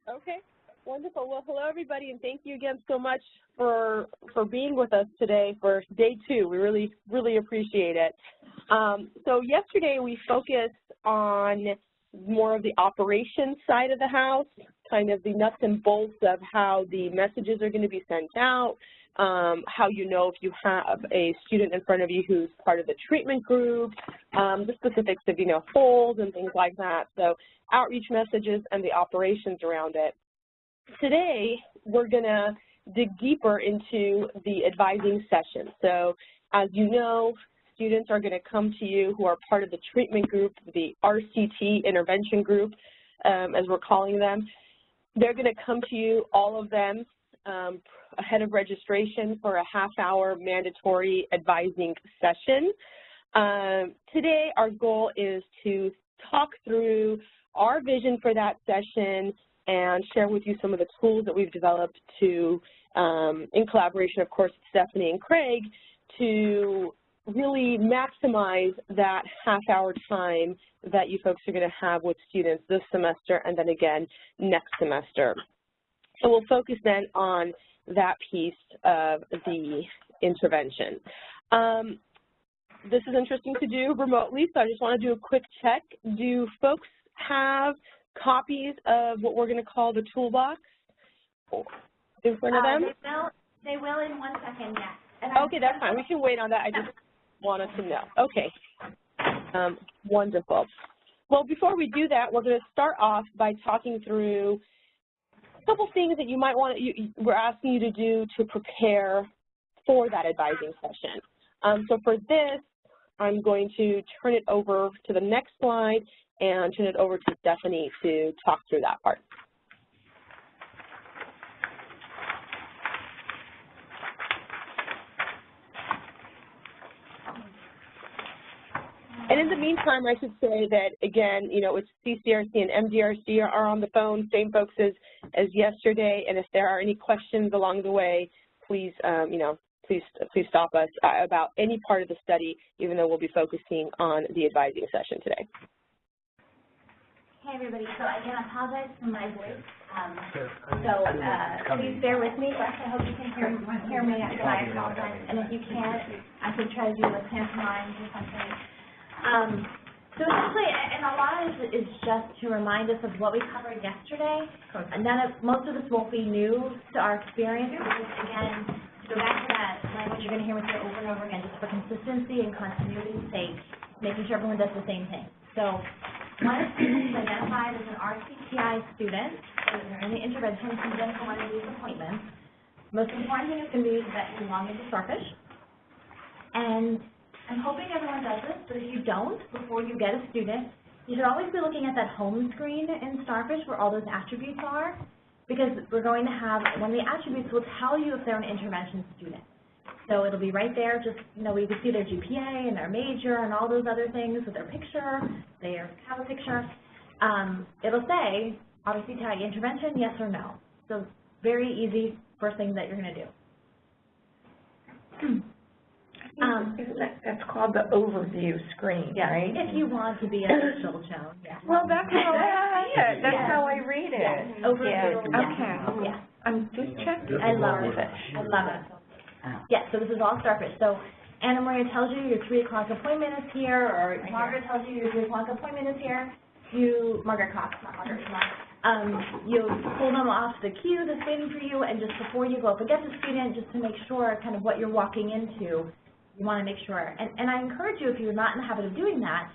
Okay, wonderful. Well, hello everybody, and thank you again so much for being with us today for day 2. We really appreciate it. So yesterday we focused on more of the operations side of the house, kind of the nuts and bolts of how the messages are going to be sent out, how you know if you have a student in front of you who's part of the treatment group, the specifics of, holds and things like that. So outreach messages and the operations around it. Today, we're going to dig deeper into the advising session. So as you know, students are going to come to you who are part of the treatment group, the RCT intervention group, as we're calling them. They're going to come to you, all of them, ahead of registration for a half-hour mandatory advising session. Today, our goal is to talk through our vision for that session and share with you some of the tools that we've developed to, in collaboration, of course, with Stephanie and Craig, to really maximize that half-hour time that you folks are going to have with students this semester and then again next semester. So we'll focus then on that piece of the intervention. This is interesting to do remotely, so I just want to do a quick check. Do folks have copies of what we're going to call the toolbox in front of them? They will in 1 second, yes. Okay, that's fine. We can wait on that. I just wanted to know. Okay, wonderful. Well, before we do that, we're going to start off by talking through a couple things that you might want to, we're asking you to do to prepare for that advising session. So for this, I'm going to turn it over to the next slide and turn it over to Stephanie to talk through that part. And in the meantime, I should say that, again, it's CCRC and MDRC are on the phone, same folks as yesterday, and if there are any questions along the way, please, please stop us about any part of the study, even though we'll be focusing on the advising session today. Hey, everybody. So again, I apologize for my voice. Please bear with me. I hope you can hear me. I apologize. And if you can't, I could try to do a pantomime or something. So essentially, and a lot of this is just to remind us of what we covered yesterday. And most of this won't be new to our experience, because again, to go back to that language you're going to hear me say over and over again, just for consistency and continuity's sake, making sure everyone does the same thing. So one of the students identified as an RCTI student, so they're in the intervention, comes in for one of these appointments. Most important thing is going to be that you log into Starfish. And I'm hoping everyone does this, but if you don't, before you get a student, you should always be looking at that home screen in Starfish where all those attributes are, because we're going to have, one of the attributes will tell you if they're an intervention student. So it'll be right there, just, we can see their GPA and their major and all those other things with their picture, they have a picture. It'll say, RCTI intervention, yes or no. So very easy, first thing that you're going to do. That's called the overview screen, yeah, right? If you want to be official, Joan. Yeah. Well, that's how I see it. That's how I read it. Yes. Overview. Yeah. Okay. Yeah. I'm just checking. I love it. I love it. Yeah, so this is all Starfish. So Anna Maria tells you your 3 o'clock appointment is here, or Margaret tells you your 3 o'clock appointment is here. Margaret Cox, not Margaret, you pull them off the queue that's waiting for you, and just before you go up and get the student, just to make sure kind of what you're walking into, you want to make sure. And I encourage you, if you're not in the habit of doing that,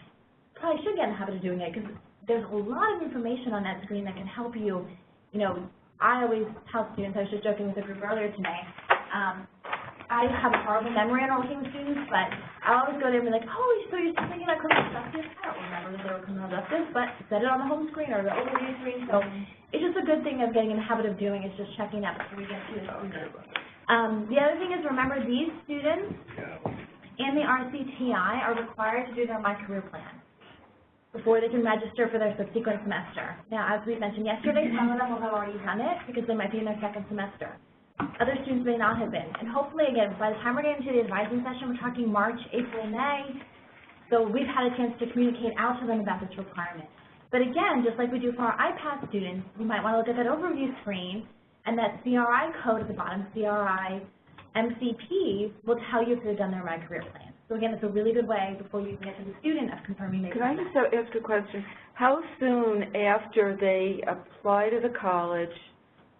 probably should get in the habit of doing it, because there's a lot of information on that screen that can help you. I always tell students, I was just joking with the group earlier today, I have a horrible memory on working with students, but I always go there and be like, oh, so you're still thinking about criminal justice? I don't remember that they were criminal justice, but set it on the home screen or the overview screen. So it's just a good thing of getting in the habit of doing, is just checking that before we get to the student. The other thing is, remember, these students and the RCTI are required to do their My Career Plan before they can register for their subsequent semester. Now, as we mentioned yesterday, some of them will have already done it because they might be in their 2nd semester. Other students may not have been. And hopefully, again, by the time we're getting to the advising session, we're talking March, April, May. So we've had a chance to communicate out to them about this requirement. But again, just like we do for our iPASS students, you might want to look at that overview screen, and that CRI code at the bottom, CRI MCP, will tell you if they've done their My Career Plan. So again, it's a really good way before you can get to the student of confirming they've Could done I just ask a question? How soon after they apply to the college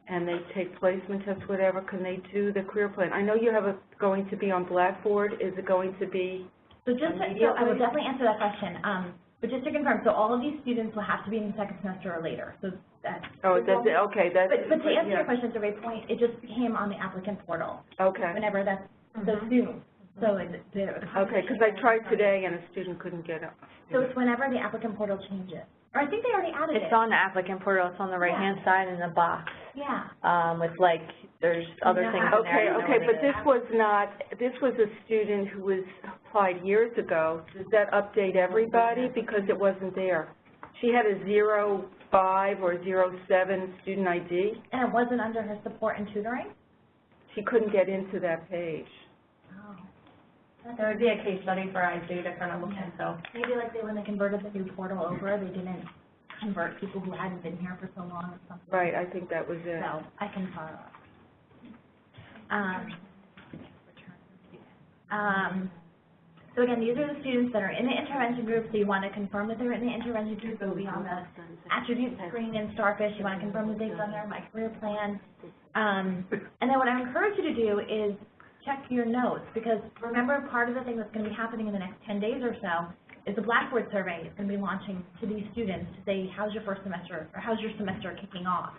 and they take placement tests, whatever, can they do the career plan? I know you have going to be on Blackboard. Is it going to be so I will definitely answer that question. But just to confirm, so all of these students will have to be in the second semester or later. So that's okay. That's but to answer your question, it's a great point. It just became on the applicant portal. Okay. Whenever that's so soon. So okay, because I tried today and a student couldn't get up. So it's whenever the applicant portal changes. Or I think they already added it. It's on the applicant portal. It's on the right-hand side in the box. Yeah. With like, there's other things in there. Okay, but this was a student who was applied years ago. Does that update everybody because it wasn't there? She had a 05 or 07 student ID. And it wasn't under her support and tutoring? She couldn't get into that page. Oh. There would be a case study for IZ to kind of look into. Maybe like when they converted the new portal over, they didn't convert people who hadn't been here for so long or something. Right, I think that was it. So I can follow up. So again, these are the students that are in the intervention group, so you want to confirm that they're in the intervention group. They'll be on the attribute screen in Starfish. You want to confirm that they've done their My Career Plan. And then what I encourage you to do is check your notes, because remember, part of the thing that's going to be happening in the next 10 days or so is the Blackboard survey is going to be launching to these students to say, how's your first semester, or how's your semester kicking off?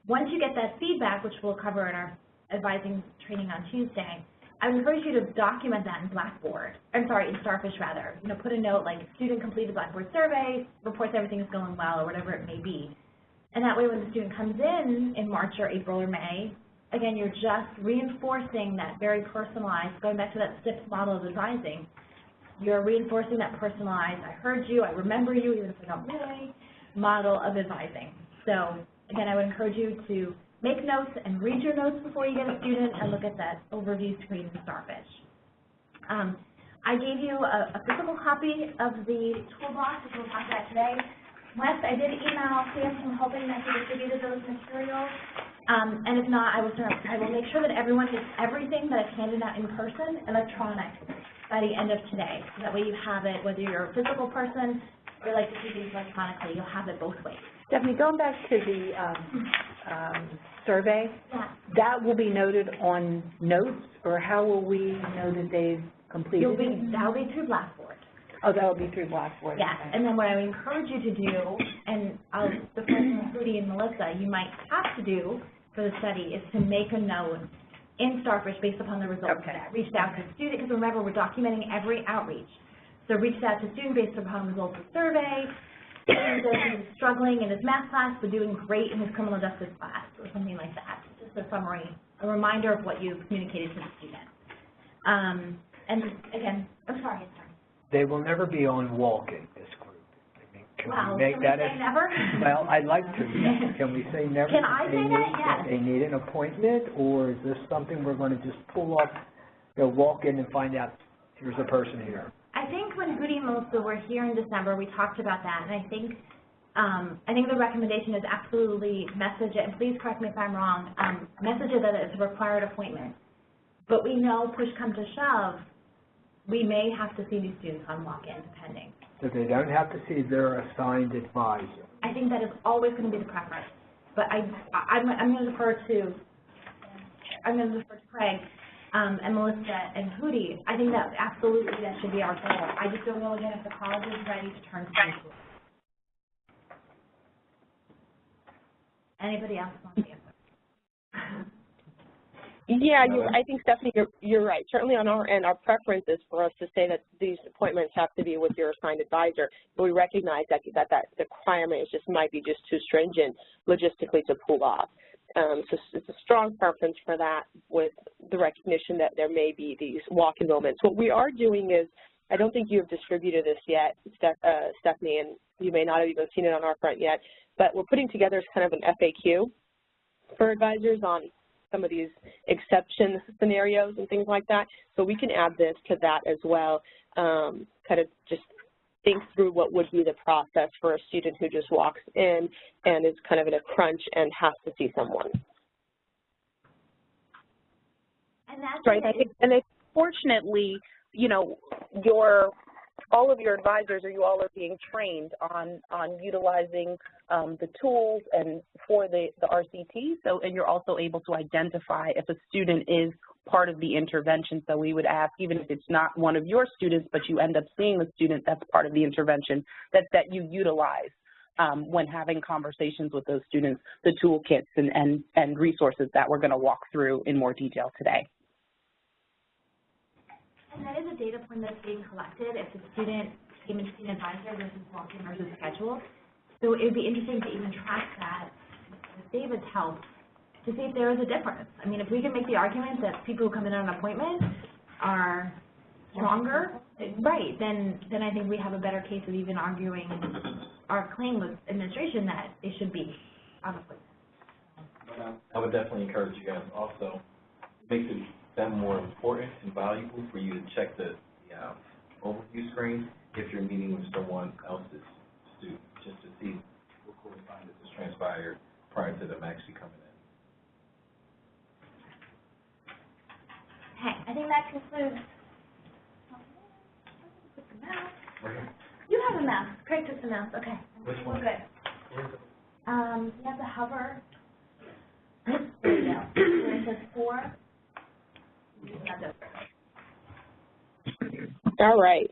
Once you get that feedback, which we'll cover in our advising training on Tuesday, I would encourage you to document that in Blackboard. I'm sorry, in Starfish rather. You know, put a note like student completed Blackboard survey, reports everything is going well, or whatever it may be. And that way when the student comes in March or April or May, again, you're just reinforcing that very personalized, going back to that STIPS model of advising, you're reinforcing that personalized, I heard you, I remember you, even if I don't really, model of advising. So again, I would encourage you to make notes and read your notes before you get a student and look at that overview screen in Starfish. I gave you a physical copy of the toolbox, which we'll talk about today. Wes, I did email Sam, I'm hoping that he distributed those materials. And if not, I will make sure that everyone gets everything that I've handed out in person, electronic, by the end of today. So that way you have it, whether you're a physical person or like to see things electronically, you'll have it both ways. Stephanie, going back to the survey, that will be noted on notes, or how will we know that they've completed it? That'll be through Blackboard. Oh, that will be through Blackboard. Yes, okay. And then what I would encourage you to do, and the person, Rudy and Melissa, you might have to do for the study is to make a note in Starfish based upon the results that reached out to student, because remember, we're documenting every outreach. So reached out to student based upon results of survey, student who's struggling in his math class but doing great in his criminal justice class, or something like that. Just a summary, a reminder of what you've communicated to the student. And again, I'm sorry. They will never be on walk-in, this group. I mean, can we make can that we say never? Well, I'd like to. Yes. Can we say never? Can I say that? Yes. They need an appointment, or is this something we're going to just pull up, walk in and find out, here's a person here? I think when Rudy and Melissa were here in December, we talked about that, and I think the recommendation is absolutely message it, and please correct me if I'm wrong, message it that it's a required appointment. But we know, push come to shove, we may have to see these students on walk-in, depending. So they don't have to see their assigned advisor. I think that is always going to be the preference. But I'm going to defer to Craig and Melissa and Hootie. I think that absolutely that should be our goal. I just don't know again if the college is ready to turn to school. Anybody else want to answer? Yeah, I think, Stephanie, you're right. Certainly on our end, our preference is for us to say that these appointments have to be with your assigned advisor, but we recognize that the requirement might be just too stringent logistically to pull off. So it's a strong preference for that, with the recognition that there may be these walk-in moments. What we are doing is, I don't think you have distributed this yet, Stephanie, and you may not have even seen it on our front yet, but we're putting together kind of an FAQ for advisors on some of these exception scenarios and things like that. So we can add this to that as well, kind of just think through what would be the process for a student who just walks in and is kind of in a crunch and has to see someone. And that's right. And fortunately, you know, all of your advisors, or you all are being trained on utilizing the tools and for the RCT. So, and you're also able to identify if a student is part of the intervention. So we would ask, even if it's not one of your students, but you end up seeing the student that's part of the intervention, that you utilize when having conversations with those students, the toolkits and resources that we're going to walk through in more detail today. And that is a data point that's being collected if the student came into an advisor versus walk-in versus schedule. So it would be interesting to even track that with David's help to see if there is a difference. I mean, if we can make the argument that people who come in on an appointment are stronger, right, then I think we have a better case of even arguing our claim with administration that it should be on the appointment. I would definitely encourage you guys also. It makes it that more important and valuable for you to check the overview screen if you're meeting with someone else's student, just to see what correspondence has transpired prior to them actually coming in. Okay, I think that concludes. You have a mouse. Craig took the mouse. Okay. Which one? Good. You have to hover. There you go. Where it says 4. All right.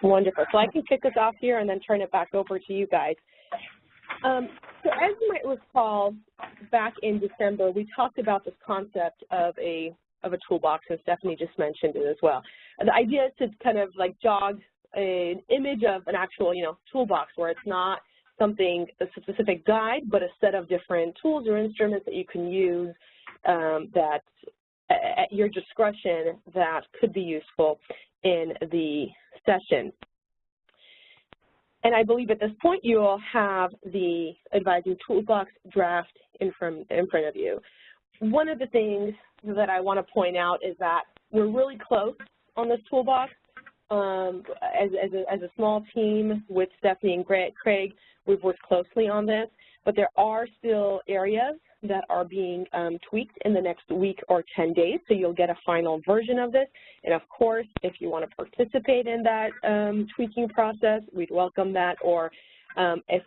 Wonderful. So I can kick us off here and then turn it back over to you guys. So as you might recall, back in December, we talked about this concept of a toolbox, and Stephanie just mentioned it as well. The idea is to kind of like jog an image of an actual, toolbox where it's not something, a specific guide, but a set of different tools or instruments that you can use that at your discretion that could be useful in the session. And I believe at this point you all have the advising toolbox draft in front of you. One of the things that I want to point out is that we're really close on this toolbox. As a small team with Stephanie and Craig, we've worked closely on this, but there are still areas that are being tweaked in the next week or 10 days, so you'll get a final version of this. And of course, if you want to participate in that tweaking process, we'd welcome that, or if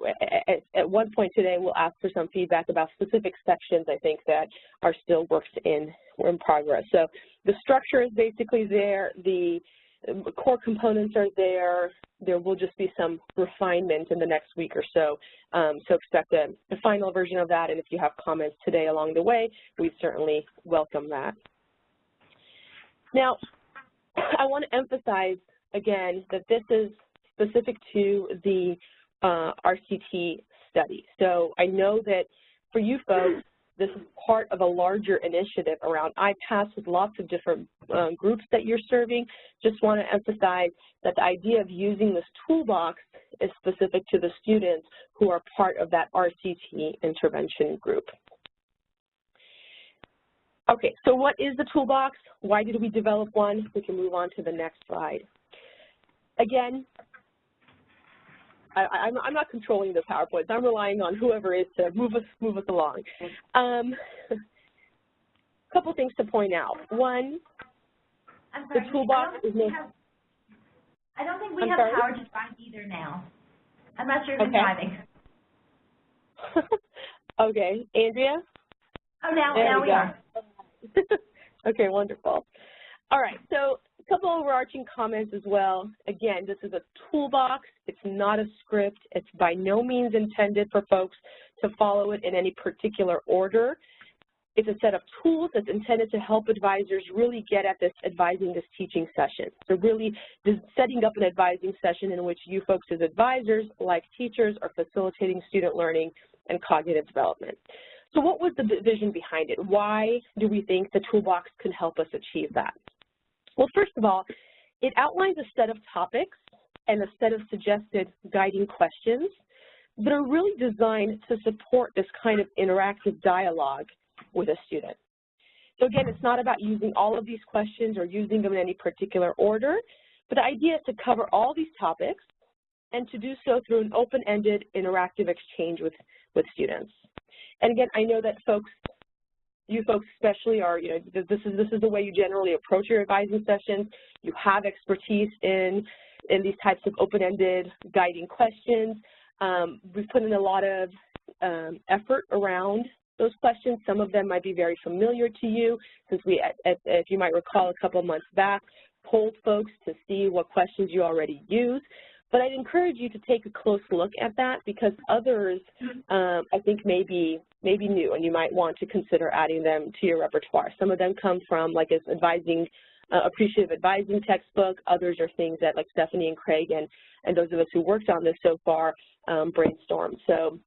at one point today we'll ask for some feedback about specific sections I think that are still works in progress. So the structure is basically there, the core components are there. There will just be some refinement in the next week or so. So expect a final version of that, and if you have comments today along the way, we certainly welcome that. Now, I want to emphasize again that this is specific to the RCT study. So I know that for you folks, this is part of a larger initiative around iPASS with lots of different groups that you're serving. Just want to emphasize that the idea of using this toolbox is specific to the students who are part of that RCT intervention group. Okay, so what is the toolbox? Why did we develop one? We can move on to the next slide. Again, I'm not controlling the PowerPoints. I'm relying on whoever is to move us along. A couple things to point out. One, the toolbox is made. I don't think we have power to find either now. I'm not sure if I'm driving. Okay, Andrea? Oh, now we are. Okay, wonderful. All right, so a couple overarching comments as well. Again, this is a toolbox. It's not a script. It's by no means intended for folks to follow it in any particular order. It's a set of tools that's intended to help advisors really get at this advising this teaching session. So really setting up an advising session in which you folks as advisors, like teachers, are facilitating student learning and cognitive development. So what was the vision behind it? Why do we think the toolbox can help us achieve that? Well, first of all, it outlines a set of topics and a set of suggested guiding questions that are really designed to support this kind of interactive dialogue with a student. So again, it's not about using all of these questions or using them in any particular order, But the idea is to cover all these topics and to do so through an open-ended interactive exchange with students. And again, I know that you folks especially are, this is the way you generally approach your advising sessions. You have expertise in these types of open-ended guiding questions. We've put in a lot of effort around those questions. Some of them might be very familiar to you, since we, if you might recall, a couple of months back, polled folks to see what questions you already use. But I'd encourage you to take a close look at that, because others, I think, may be new, and you might want to consider adding them to your repertoire. Some of them come from, like, as appreciative advising textbook. Others are things that, like, Stephanie and Craig and those of us who worked on this so far brainstormed. So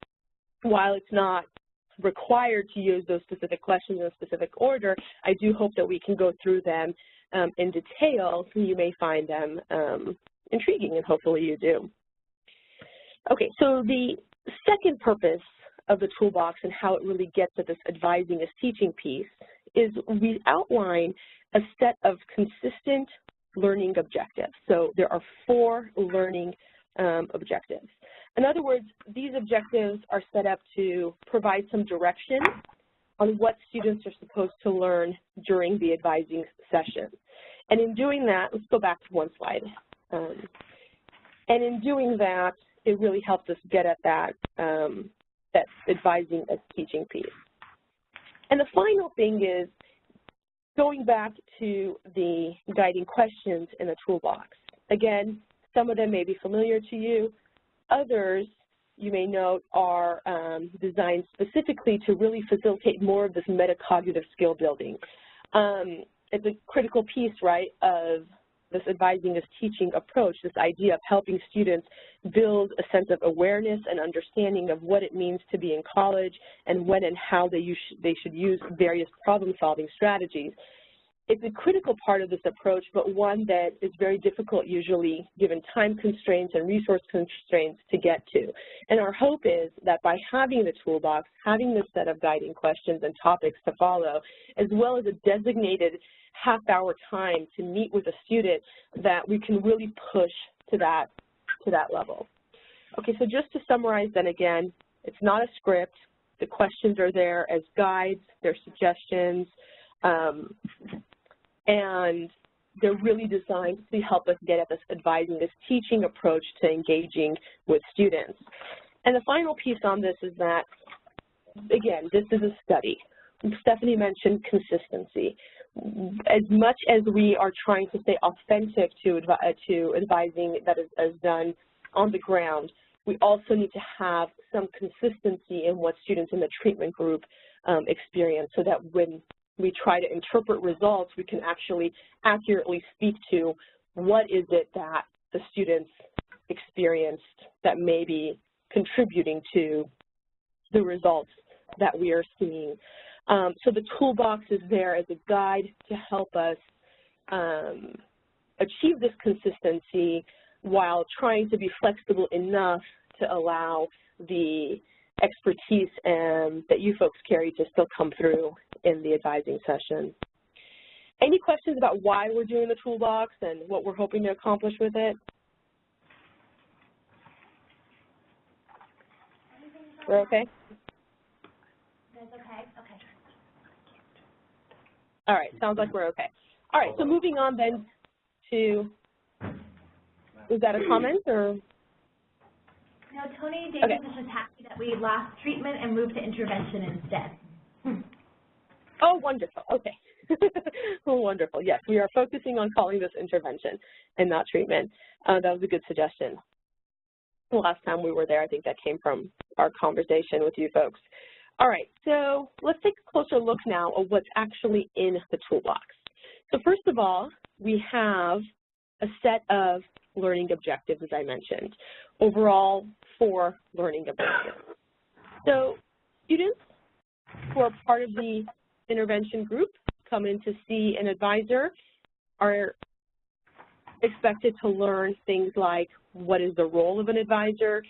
while it's not required to use those specific questions in a specific order, I do hope that we can go through them in detail, so you may find them intriguing, and hopefully you do. Okay, so the second purpose of the toolbox and how it really gets at this advising as teaching piece is we outline a set of consistent learning objectives. So there are 4 learning objectives. In other words, these objectives are set up to provide some direction on what students are supposed to learn during the advising session. And in doing that, let's go back to one slide. And in doing that, it really helps us get at that, that advising as teaching piece. And the final thing is going back to the guiding questions in the toolbox. Again, some of them may be familiar to you. Others, you may note, are designed specifically to really facilitate more of this metacognitive skill building. It's a critical piece, right, of this advising as teaching approach, this idea of helping students build a sense of awareness and understanding of what it means to be in college and when and how they should use various problem-solving strategies. It's a critical part of this approach, but one that is very difficult usually given time constraints and resource constraints to get to. And our hope is that by having the toolbox, having this set of guiding questions and topics to follow, as well as a designated half-hour time to meet with a student, that we can really push to that level. Okay, so just to summarize then again, it's not a script. The questions are there as guides, they're suggestions, and they're really designed to help us get at this advising, this teaching approach to engaging with students. And the final piece on this is that, again, this is a study. Stephanie mentioned consistency. As much as we are trying to stay authentic to advising that is done on the ground, we also need to have some consistency in what students in the treatment group experience, so that when we try to interpret results, we can actually accurately speak to what is it that the students experienced that may be contributing to the results that we are seeing. So the toolbox is there as a guide to help us achieve this consistency while trying to be flexible enough to allow the expertise that you folks carry to still come through in the advising session. Any questions about why we're doing the toolbox and what we're hoping to accomplish with it? We're okay? That's okay? Okay. All right, sounds like we're okay. All right, so moving on then to, is that a comment or? No, Tony Davis is just happy that we lost treatment and moved to intervention instead. Oh, wonderful. Okay. Oh, wonderful. Yes, we are focusing on calling this intervention and not treatment. That was a good suggestion. The last time we were there, I think that came from our conversation with you folks. All right, so let's take a closer look now at what's actually in the toolbox. So first of all, we have a set of learning objectives, as I mentioned. Overall, 4 learning objectives. So students who are part of the intervention group come in to see an advisor are expected to learn things like what is the role of an advisor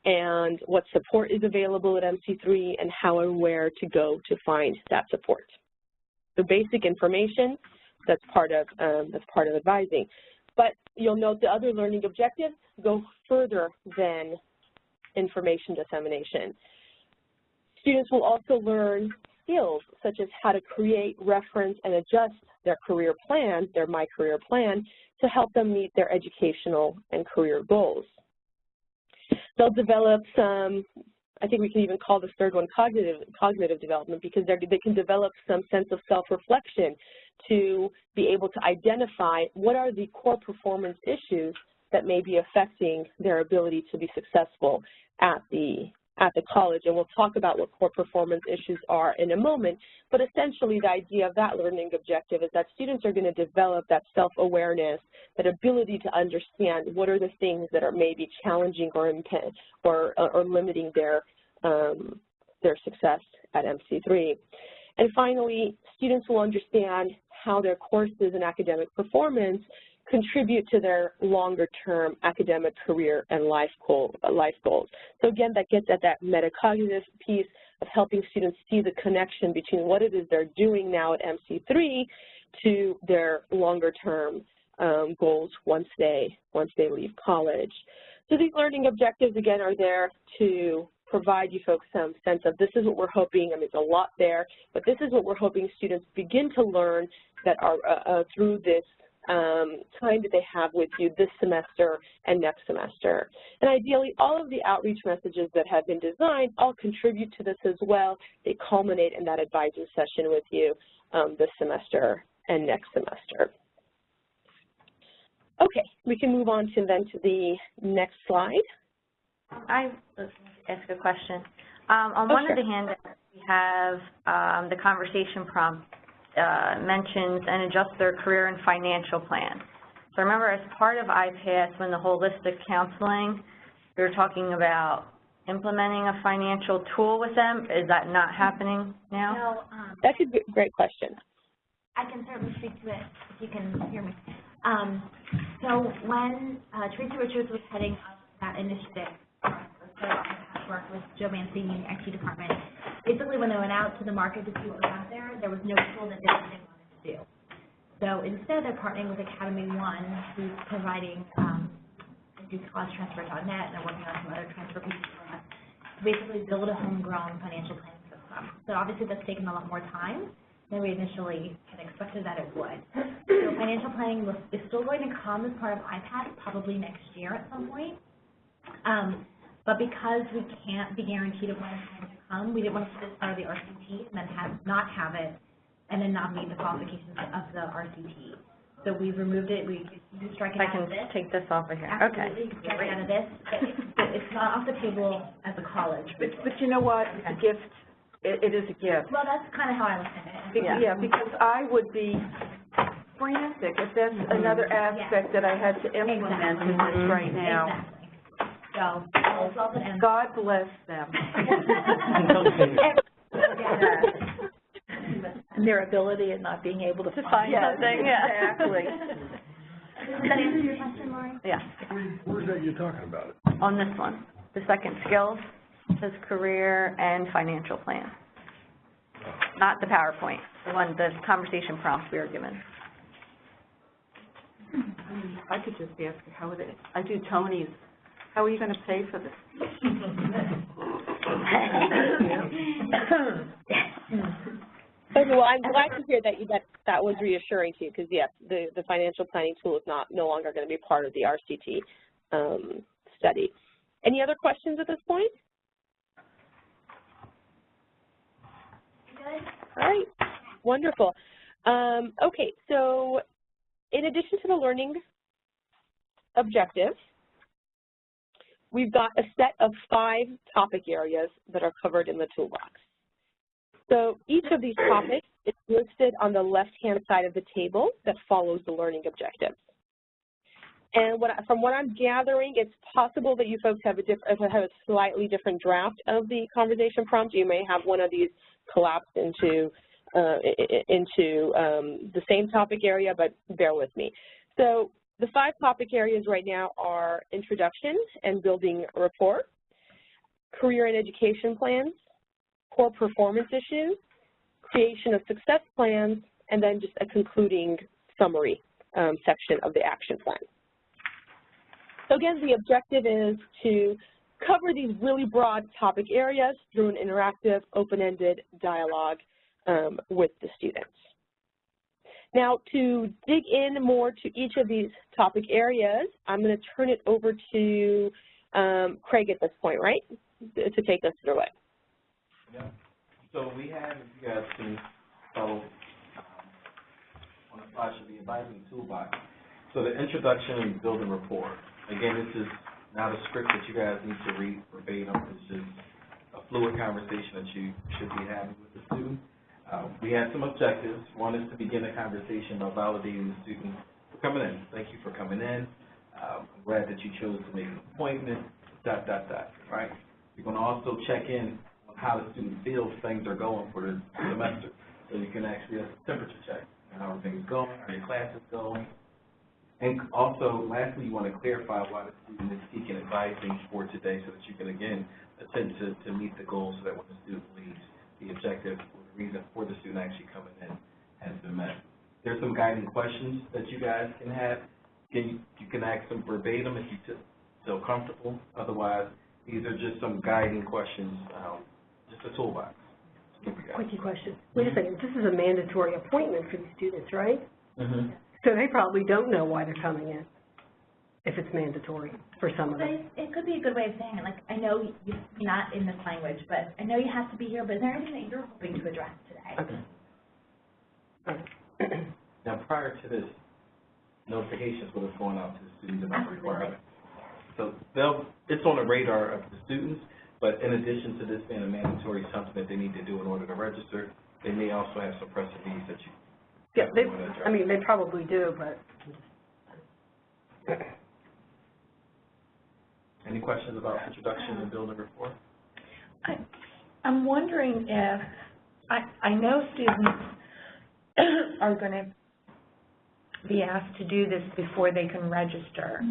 and what support is available at MC3 and how and where to go to find that support. The basic information that's part of advising. But you'll note the other learning objectives go further than information dissemination. Students will also learn skills such as how to create, reference, and adjust their career plan, their My Career Plan, to help them meet their educational and career goals. They'll develop some, I think we can even call this third one cognitive development, because they can develop some sense of self-reflection to be able to identify what are the core performance issues that may be affecting their ability to be successful at the college. And we'll talk about what core performance issues are in a moment, but essentially the idea of that learning objective is that students are going to develop that self-awareness, that ability to understand what are the things that are maybe challenging or limiting their success at MC3. And finally, students will understand how their courses and academic performance contribute to their longer-term academic career and life goals. So again, that gets at that metacognitive piece of helping students see the connection between what it is they're doing now at MC3 to their longer-term goals once they leave college. So these learning objectives, again, are there to provide you folks some sense of this is what we're hoping. I mean, there's a lot there, but this is what we're hoping students begin to learn that are through this time that they have with you this semester and next semester. And ideally, all of the outreach messages that have been designed all contribute to this as well. They culminate in that advisor session with you this semester and next semester. Okay, we can move on to the next slide. Let's ask a question. On one of the handouts, we have the conversation prompt mentions and adjust their career and financial plan. So I remember as part of iPASS, when the holistic counseling, we were talking about implementing a financial tool with them. Is that not happening now? No, that's a great question. I can certainly speak to it if you can hear me. So when Teresa Richards was heading up that initiative, work with Joe Mancini in the IT department, basically when they went out to the market to see what was out there, there was no tool that did what they wanted to do. So instead, they're partnering with Academy One, who's providing cost-transfer.net, and they're working on some other transfer pieces for us, to basically build a homegrown financial planning system. So obviously that's taken a lot more time than we initially had expected that it would. So financial planning is still going to come as part of iPASS probably next year at some point. But because we can't be guaranteed of when it's going to come, we didn't want to put this part of the RCT and then not have it and then not meet the qualifications of the RCT. So we've removed it. We strike it out of this. I can take this off of here. Absolutely. Okay. Strike it out of this. But it's not off the table as a college. But you know what? It's a gift. It is a gift. Well, that's kind of how I look at it. Yeah, because I would be frantic if that's another aspect that I had to implement in this right now. Exactly. So, God bless them. And their ability and not being able to find something. Yeah. Exactly. Does that answer your question, Lori? Yeah. Where's that you're talking about? On this one, the second skills, says career and financial plan. Not the PowerPoint, the conversation prompts we were given. I could just ask her how it is. I do Tony's. How are you going to pay for this? Okay, well, I'm glad to hear that was reassuring to you, because yes, the financial planning tool is no longer going to be part of the RCT study. Any other questions at this point? Good. All right, wonderful. Okay, so in addition to the learning objectives, we've got a set of 5 topic areas that are covered in the toolbox. So each of these topics is listed on the left-hand side of the table that follows the learning objectives. And from what I'm gathering, it's possible that you folks have a slightly different draft of the conversation prompt. You may have one of these collapsed into the same topic area, but bear with me. So the 5 topic areas right now are introduction and building rapport, career and education plans, core performance issues, creation of success plans, and then just a concluding summary section of the action plan. So again, the objective is to cover these really broad topic areas through an interactive, open-ended dialogue with the students. Now, to dig in more to each of these topic areas, I'm going to turn it over to Craig at this point, right, to take us through it. Yeah. So we have, if you guys can follow on the slide, should be advising toolbox. So the introduction and building rapport. Again, this is not a script that you guys need to read verbatim. It's just a fluid conversation that you should be having with the student. We had some objectives. One is to begin a conversation by validating the student for coming in. Thank you for coming in. I'm glad that you chose to make an appointment, ... right? You're going to also check in on how the student feels things are going for the semester. So you can actually have a temperature check on how everything's going, how your class is going. And also, lastly, you want to clarify why the student is seeking advising for today so that you can, again, attempt to meet the goals so that when the student leaves, the objective or the reason for the student actually coming in has been met. There's some guiding questions that you guys can have. You can ask them verbatim if you feel comfortable. Otherwise, these are just some guiding questions, just a toolbox. Quickie question. Wait a second. This is a mandatory appointment for the students, right? Mm-hmm. So they probably don't know why they're coming in, if it's mandatory for some of them. It could be a good way of saying it. Like, I know you're not in this language, but I know you have to be here, but is there anything that you're hoping to address today? Okay. Now, prior to this, notifications would have gone out to the students about requirements. So it's on the radar of the students, but in addition to this being a mandatory something that they need to do in order to register, they may also have some pressing needs that you yeah, they probably do, but. Any questions about introduction and building rapport? I'm wondering if, I know students are going to be asked to do this before they can register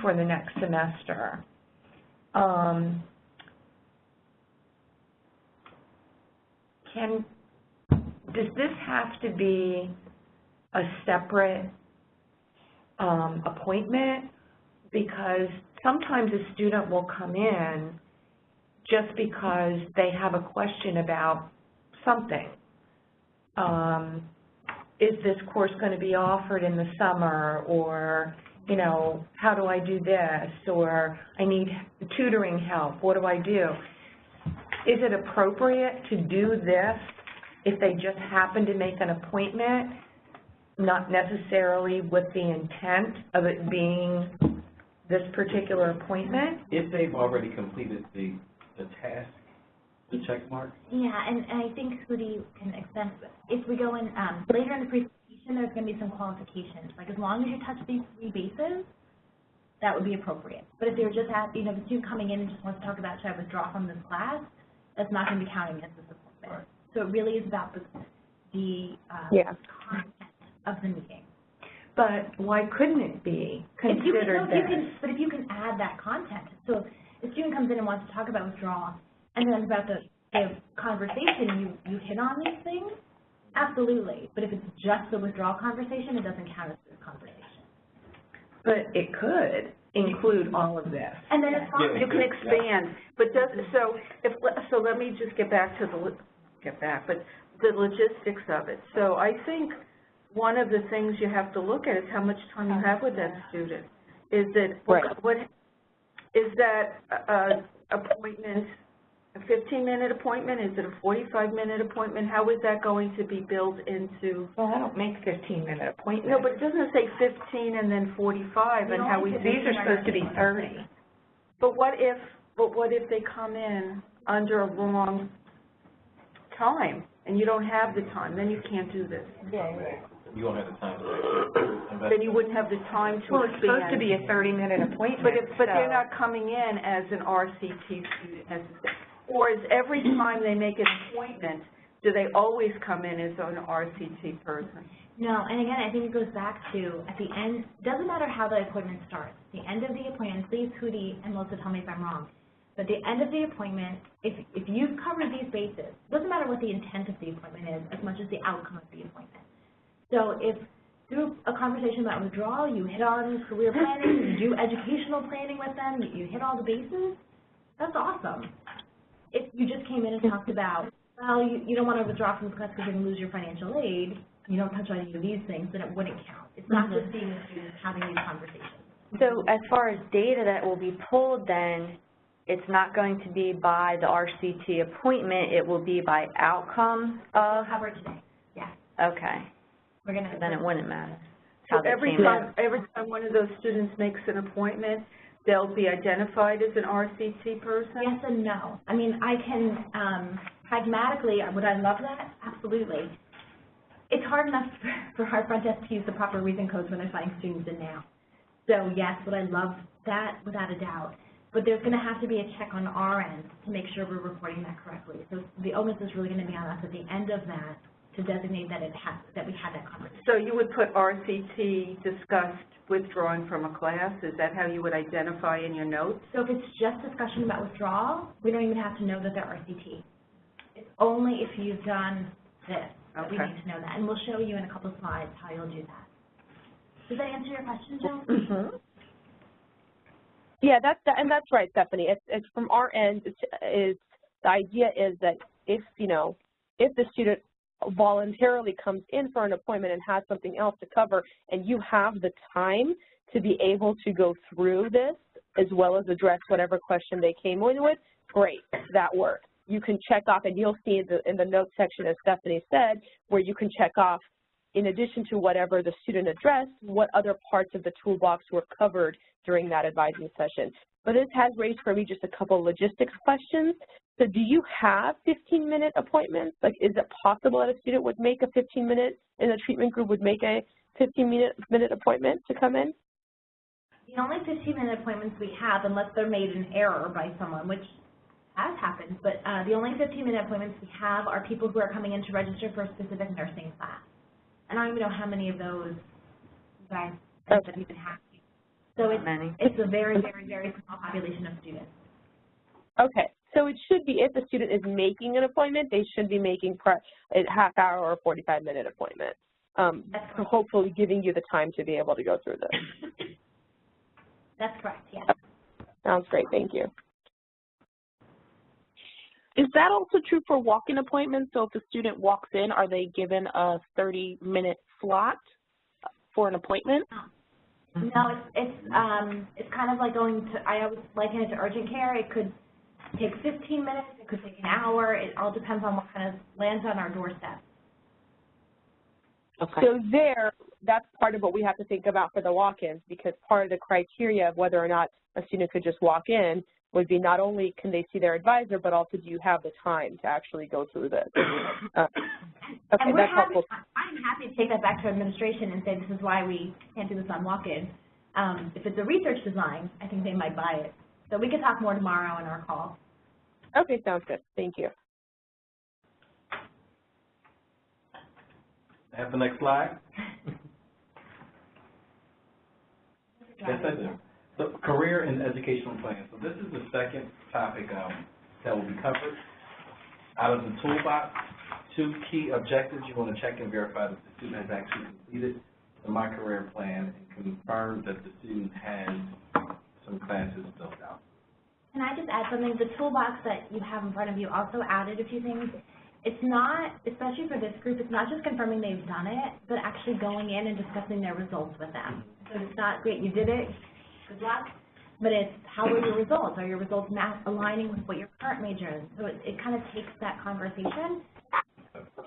for the next semester. Does this have to be a separate appointment? Because sometimes a student will come in just because they have a question about something. Is this course going to be offered in the summer, or, you know, how do I do this, or I need tutoring help, what do I do? Is it appropriate to do this if they just happen to make an appointment, not necessarily with the intent of it being this particular appointment? If they've already completed the task, the check mark? Yeah, and I think Hootie can extend, if we go in later in the presentation, there's going to be some qualifications. Like, as long as you touch these 3 bases, that would be appropriate. But if they're just happy, you know, if a student coming in and just wants to talk about, should I withdraw from this class, that's not going to be counting as this appointment. Right. So it really is about the content of the meeting. But why couldn't it be considered But if you can add that content. So if a student comes in and wants to talk about withdrawal, and then about the conversation, you hit on these things, absolutely. But if it's just the withdrawal conversation, it doesn't count as a conversation. But it could include all of this. And then it's fine. You can expand, but so let me just get back to but the logistics of it. So I think one of the things you have to look at is how much time you have with that student. Is that appointment a 15-minute appointment? Is it a 45-minute appointment? How is that going to be built into? Well, I don't make 15-minute appointments. No, but it doesn't say 15 and then 45, and how we. These are supposed to be 30. But what if they come in under a wrong time and you don't have the time? Then you can't do this. Yeah. You won't have the time to then you wouldn't have the time to expand. It's supposed to be a 30-minute appointment. But they're not coming in as an RCT student. Or is every time they make an appointment, do they always come in as an RCT person? No, and again, I think it goes back to, at the end, doesn't matter how the appointment starts. The end of the appointment, please, Hootie and Melissa, tell me if I'm wrong, but the end of the appointment, if you've covered these bases, doesn't matter what the intent of the appointment is as much as the outcome of the appointment. So if do a conversation about withdrawal, you hit on career planning, you do educational planning with them, you hit all the bases, that's awesome. If you just came in and talked about, well, you don't want to withdraw from this class because you're going to lose your financial aid, you don't touch on any of these things, then it wouldn't count. It's not just being a student having these conversations. So as far as data that will be pulled then, it's not going to be by the RCT appointment, it will be by outcome of? Covered today, yeah. Okay. We're going to. Then it wouldn't matter. So every time one of those students makes an appointment, they'll be identified as an RCT person? Yes and no. I mean, I can, pragmatically, would I love that? Absolutely. It's hard enough for our front desk to use the proper reason codes when they're signing students in now. So yes, would I love that? Without a doubt. But there's going to have to be a check on our end to make sure we're reporting that correctly. So the onus is really going to be on us at the end of that to designate that that we had that conversation. So you would put RCT discussed withdrawing from a class? Is that how you would identify in your notes? So if it's just discussion about withdrawal, we don't even have to know that they're RCT. It's only if you've done this that we need to know that. And we'll show you in a couple of slides how you'll do that. Does that answer your question, Jill? Mm-hmm. Yeah, that's right, Stephanie. It's from our end. The idea is that if the student voluntarily comes in for an appointment and has something else to cover, and you have the time to be able to go through this as well as address whatever question they came in with, great, that works. You can check off, and you'll see in the notes section, as Stephanie said, where you can check off, in addition to whatever the student addressed, what other parts of the toolbox were covered during that advising session. But this has raised for me just a couple logistics questions. So do you have 15-minute appointments? Like, is it possible that a student would make a 15-minute, in the treatment group would make a 15-minute appointment to come in? The only 15-minute appointments we have, unless they're made in error by someone, which has happened, but the only 15-minute appointments we have are people who are coming in to register for a specific nursing class. And I don't even know how many of those you guys even have. So it's a very, very, very small population of students. Okay, so it should be, if the student is making an appointment, they should be making a half-hour or 45-minute appointment, so hopefully giving you the time to be able to go through this. That's correct, yes. Sounds great, thank you. Is that also true for walk-in appointments? So if a student walks in, are they given a 30-minute slot for an appointment? No, it's kind of like going to, I always liken it to urgent care. It could take 15 minutes, it could take an hour. It all depends on what kind of lands on our doorstep. Okay. So that's part of what we have to think about for the walk-ins, because part of the criteria of whether or not a student could just walk in would be not only can they see their advisor, but also do you have the time to actually go through this. Okay, that's helpful. I'm happy to take that back to administration and say this is why we can't do this on walk-in. If it's a research design, I think they might buy it. So we can talk more tomorrow in our call. Okay, sounds good. Thank you. Have the next slide. Yes, I do. So career and educational plan. So this is the second topic that will be covered. Out of the toolbox, 2 key objectives. You want to check and verify that the student has actually completed the My Career Plan and confirm that the student has some classes built out. Can I just add something? The toolbox that you have in front of you also added a few things. It's not, especially for this group, it's not just confirming they've done it, but actually going in and discussing their results with them. So it's not, great, you did it, good luck, but it's how were your results? Are your results aligning with what your current major is? So it kind of takes that conversation.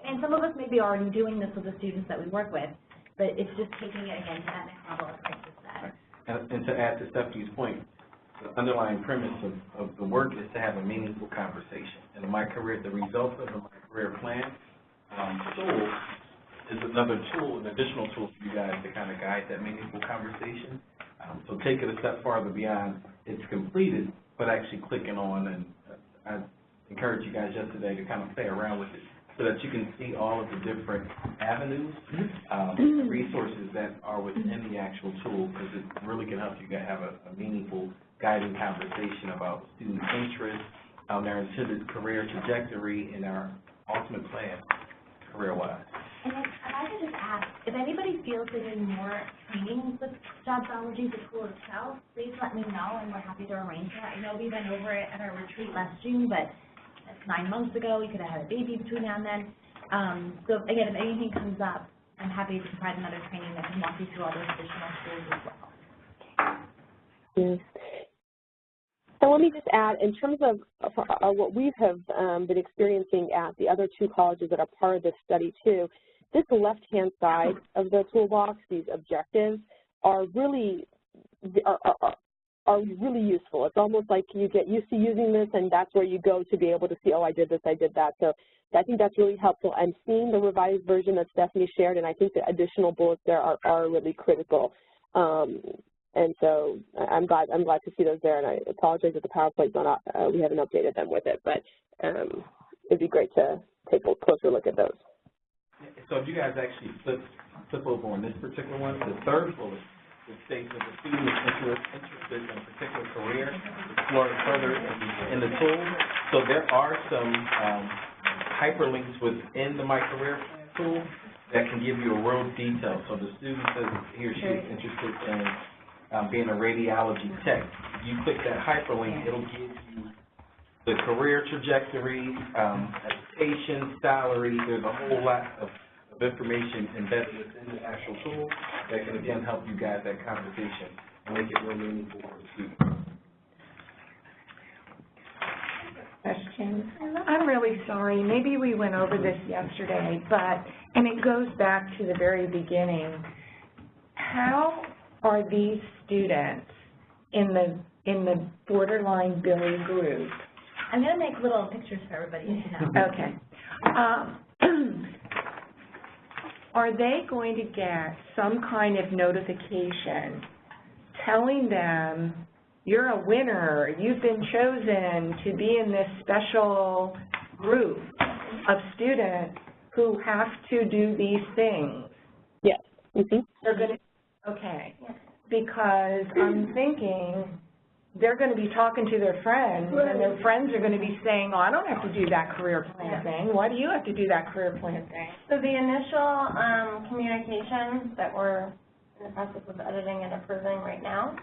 And some of us may be already doing this with the students that we work with, but it's just taking it again to that next level, as Chris just said. And to add to Stephanie's point, the underlying premise of the work is to have a meaningful conversation. And the results of the My Career Plan tool is another tool, an additional tool for you guys to kind of guide that meaningful conversation. So take it a step farther beyond it's completed, but actually clicking on, and I encouraged you guys yesterday to kind of play around with it so that you can see all of the different avenues, resources that are within the actual tool, because it really can help you guys have a meaningful guiding conversation about student interest, their intended career trajectory, and our ultimate plan career-wise. And then, if I could just ask, if anybody feels they need more training with jobsology, the tool itself, please let me know, and we're happy to arrange that. I know we went over it at our retreat last June, but that's 9 months ago. You could have had a baby between now and then. So again, if anything comes up, I'm happy to provide another training that can walk you through all those additional tools as well. Yes. So let me just add, in terms of what we have been experiencing at the other 2 colleges that are part of this study too, this left-hand side of the toolbox, these objectives, are really useful. It's almost like you get used to using this, and that's where you go to be able to see, oh, I did this, I did that. So I think that's really helpful. And seeing the revised version that Stephanie shared, and I think the additional bullets there are really critical. And so I'm glad to see those there, and I apologize that the PowerPoint's not, we haven't updated them with it, but it'd be great to take a closer look at those. So if you guys actually flip over on this particular one, the third bullet, it states that the student is interested in a particular career, explore further in the tool. So there are some hyperlinks within the My Career Plan tool that can give you a real detail. So the student says he or she is interested in being a radiology tech. If you click that hyperlink, it'll give you the career trajectory, education, salary. There's a whole lot of information embedded within the actual tool that can, again, help you guys that conversation and make it real meaningful for the student. Questions? I'm really sorry. Maybe we went over this yesterday, and it goes back to the very beginning. How are these students in the borderline Billy group? I'm going to make little pictures for everybody to know. Okay. Are they going to get some kind of notification telling them, you're a winner, you've been chosen to be in this special group of students who have to do these things? Yes. Mm-hmm. They're going to, okay. Because I'm thinking they're going to be talking to their friends, and their friends are going to be saying, oh, I don't have to do that career plan thing. Why do you have to do that career plan thing? So the initial communication that we're in the process of editing and approving right now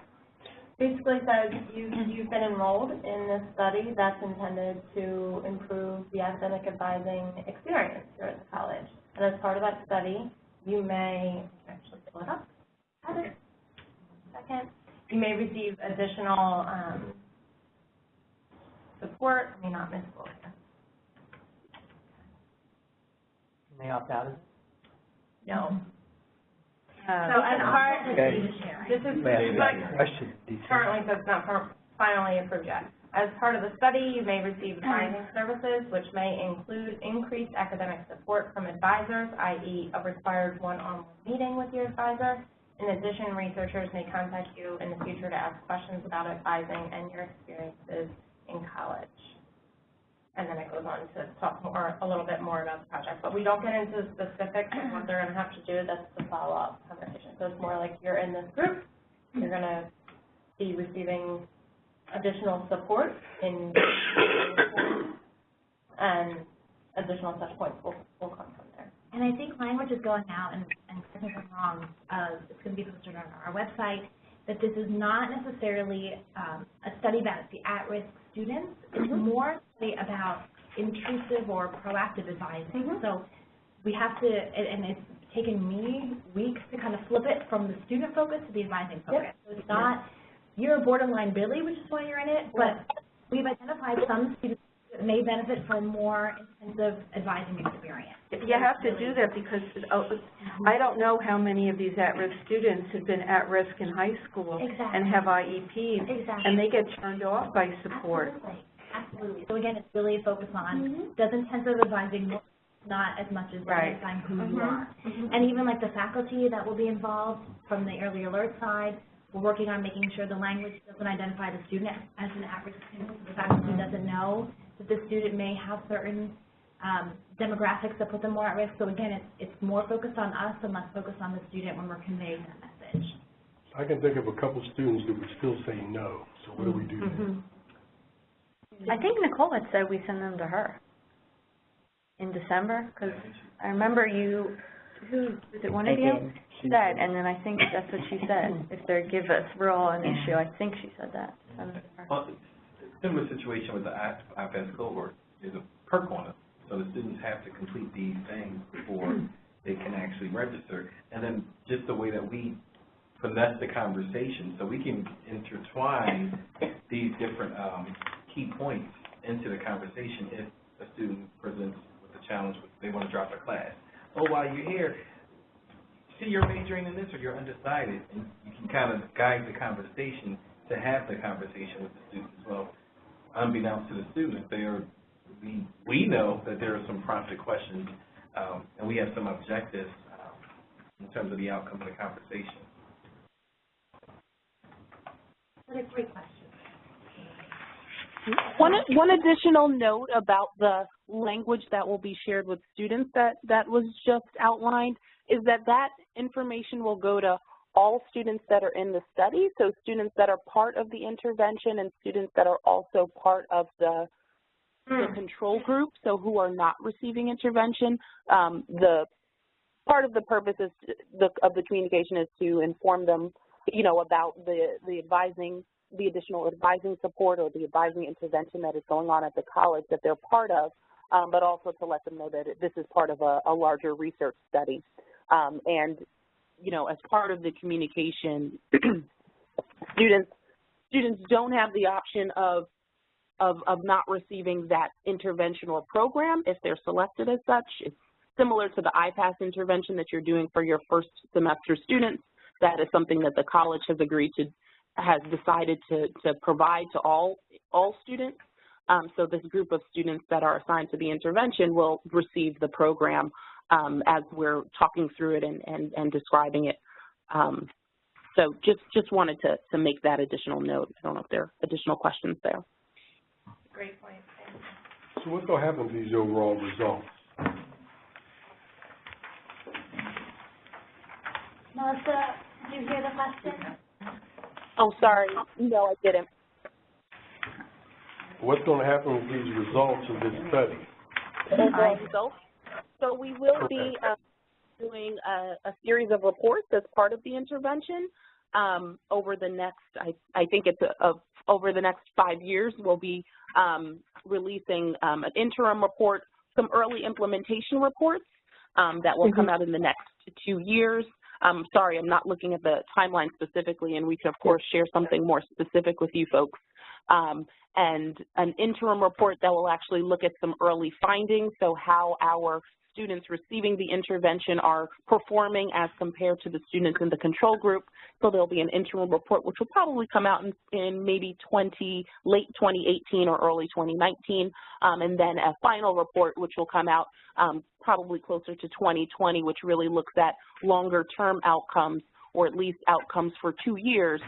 basically says you've been enrolled in this study that's intended to improve the academic advising experience here at the college. And as part of that study, you may actually pull it up. Second. You may receive additional support. I mean, not missable. Can they opt out of it? No. So as part, this is currently, so it's not finally approved yet. As part of the study, you may receive advising services, which may include increased academic support from advisors, i.e. a required one-on-one meeting with your advisor. In addition, researchers may contact you in the future to ask questions about advising and your experiences in college. And then it goes on to talk a little bit more about the project. But we don't get into specifics of what they're going to have to do. That's the follow-up conversation. So it's more like you're in this group. You're going to be receiving additional support in and additional touch points will come from there. And I think language is going out, and correct me if I'm wrong, it's going to be posted on our website, that this is not necessarily a study about the at-risk students. It's more a study about intrusive or proactive advising. So we have to, and it's taken me weeks to kind of flip it from the student focus to the advising focus. So it's not, you're a borderline Billy, which is why you're in it, but we've identified some students that may benefit from more intensive advising experience. You have to do that because I don't know how many of these at-risk students have been at risk in high school and have IEPs, and they get turned off by support. Absolutely. So again, it's really focused on does intensive advising work, not as much as identifying who you are. And even like the faculty that will be involved from the early alert side, we're working on making sure the language doesn't identify the student as an at-risk student. So the faculty doesn't know that the student may have certain demographics that put them more at risk. So again, it's more focused on us and less focused on the student when we're conveying that message. I can think of a couple students who would still say no. So what do we do? I think Nicole had said we send them to her. in December? Because I remember you, is it one of you? Said, and then I think that's what she said. If they give us, we're all an issue. I think she said that. Well, similar situation with the iPASS cohort. There's a perk on it, so the students have to complete these things before they can actually register. And then just the way that we finesse the conversation, so we can intertwine these different key points into the conversation if a student presents with a challenge, they want to drop a class. Oh, while you're here, see, you're majoring in this or you're undecided, and you can kind of guide the conversation to have the conversation with the students as well. Unbeknownst to the students, we know that there are some prompted questions, and we have some objectives in terms of the outcome of the conversation. What a great question. One additional note about the language that will be shared with students that was just outlined is that information will go to all students that are in the study, so students that are part of the intervention and students that are also part of the control group, so who are not receiving intervention. The part of the purpose of the communication is to inform them, about the additional advising support or the advising intervention that is going on at the college that they're part of, but also to let them know that this is part of a larger research study. And, as part of the communication, students don't have the option of not receiving that intervention or program if they're selected as such. It's similar to the iPASS intervention that you're doing for your first semester students. That is something that the college has decided to provide to all students. So this group of students that are assigned to the intervention will receive the program as we're talking through it and describing it. So just wanted to make that additional note. I don't know if there are additional questions there. Great point. So what's going to happen to these overall results? Melissa, did you hear the question? Oh, sorry. No, I didn't. What's going to happen with these results of this study? So we will be doing a series of reports as part of the intervention over the next, I think it's over the next 5 years. We'll be releasing an interim report, some early implementation reports that will come out in the next 2 years. Sorry, I'm not looking at the timeline specifically, and we can, of course, share something more specific with you folks. And an interim report that will actually look at some early findings, so how our students receiving the intervention are performing as compared to the students in the control group. So there'll be an interim report which will probably come out in maybe late 2018 or early 2019, and then a final report which will come out probably closer to 2020, which really looks at longer term outcomes, or at least outcomes for 2 years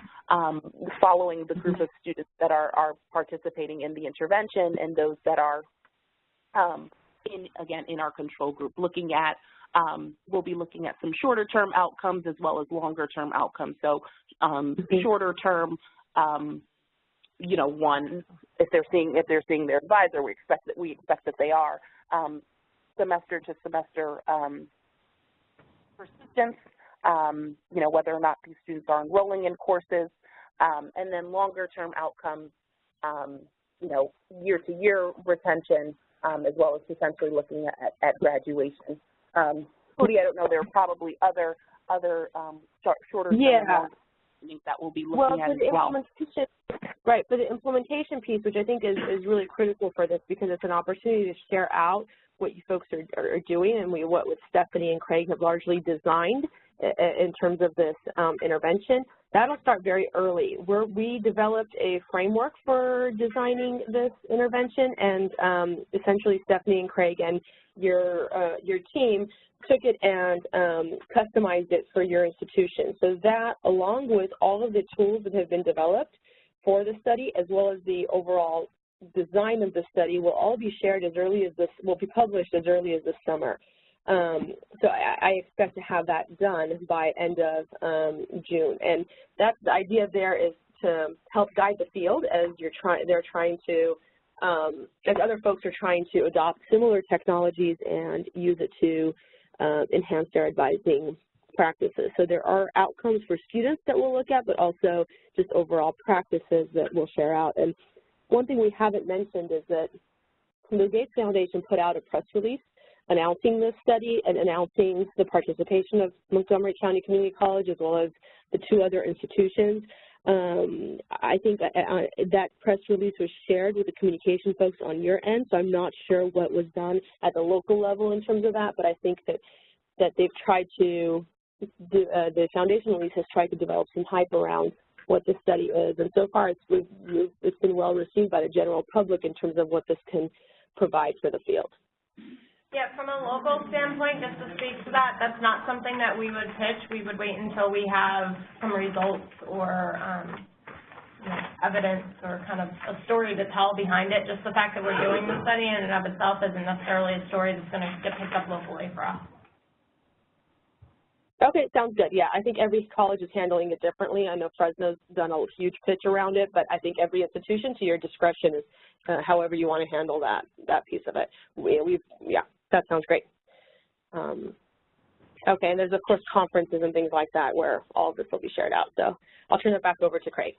following the group of students that are participating in the intervention and those that are in our control group, looking at, we'll be looking at some shorter term outcomes as well as longer term outcomes. So shorter term, one, if they're seeing their advisor, we expect that they are, semester to semester persistence, whether or not these students are enrolling in courses, and then longer term outcomes, year to year retention, as well as potentially looking at graduation. Cody, I don't know, there are probably other shorter term things that we'll be looking at as well. Right, for the implementation piece, which I think is really critical for this, because it's an opportunity to share out what you folks are doing and what Stephanie and Craig have largely designed in terms of this intervention. That'll start very early. We developed a framework for designing this intervention, and essentially Stephanie and Craig and your team took it and customized it for your institution. So that, along with all of the tools that have been developed for the study, as well as the overall design of the study, will all be shared as early as will be published as early as this summer. So I expect to have that done by end of June. And that's the idea there, is to help guide the field as they're trying to as other folks are trying to adopt similar technologies and use it to enhance their advising practices. So there are outcomes for students that we'll look at, but also just overall practices that we'll share out. And one thing we haven't mentioned is that the Gates Foundation put out a press release announcing this study and announcing the participation of Montgomery County Community College as well as the 2 other institutions. I think that press release was shared with the communication folks on your end, so I'm not sure what was done at the local level in terms of that, but I think that they've tried to, the foundation release has tried to develop some hype around what this study is, and so far it's been well received by the general public in terms of what this can provide for the field. Yeah, from a local standpoint, just to speak to that, that's not something that we would pitch. We would wait until we have some results or evidence or kind of a story to tell behind it. Just the fact that we're doing the study in and of itself isn't necessarily a story that's going to get picked up locally for us. Okay, sounds good. Yeah, I think every college is handling it differently. I know Fresno's done a huge pitch around it, but I think every institution, to your discretion, is however you want to handle that piece of it. Yeah, that sounds great. Okay, and there's, of course, conferences and things like that where all of this will be shared out. So I'll turn it back over to Craig.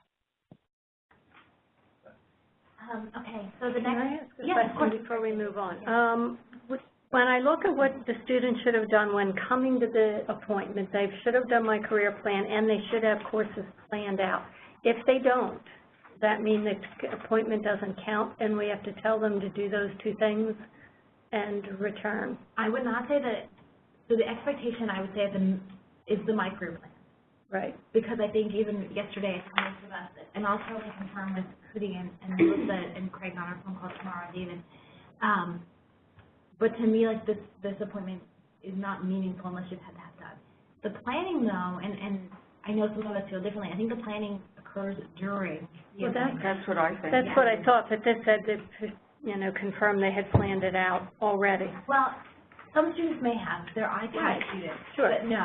Okay, so the next... Can I ask a question before we move on? When I look at what the student should have done when coming to the appointment, they should have done my career plan and they should have courses planned out. If they don't, does that mean the appointment doesn't count and we have to tell them to do those 2 things and return? I would not say that. So the expectation, I would say, is the my career plan. Right. Because I think even yesterday, most of us, and I'll totally confirm with Hootie and Melissa and Craig on our phone call tomorrow, David. But to me, like, this appointment is not meaningful unless you've had that done. The planning, though, and I know some of us feel differently, I think the planning occurs during the appointment. That's what I think. That's what I thought, but this said that, confirm they had planned it out already. Well, some students may have. They're iPASS students. Sure. But no,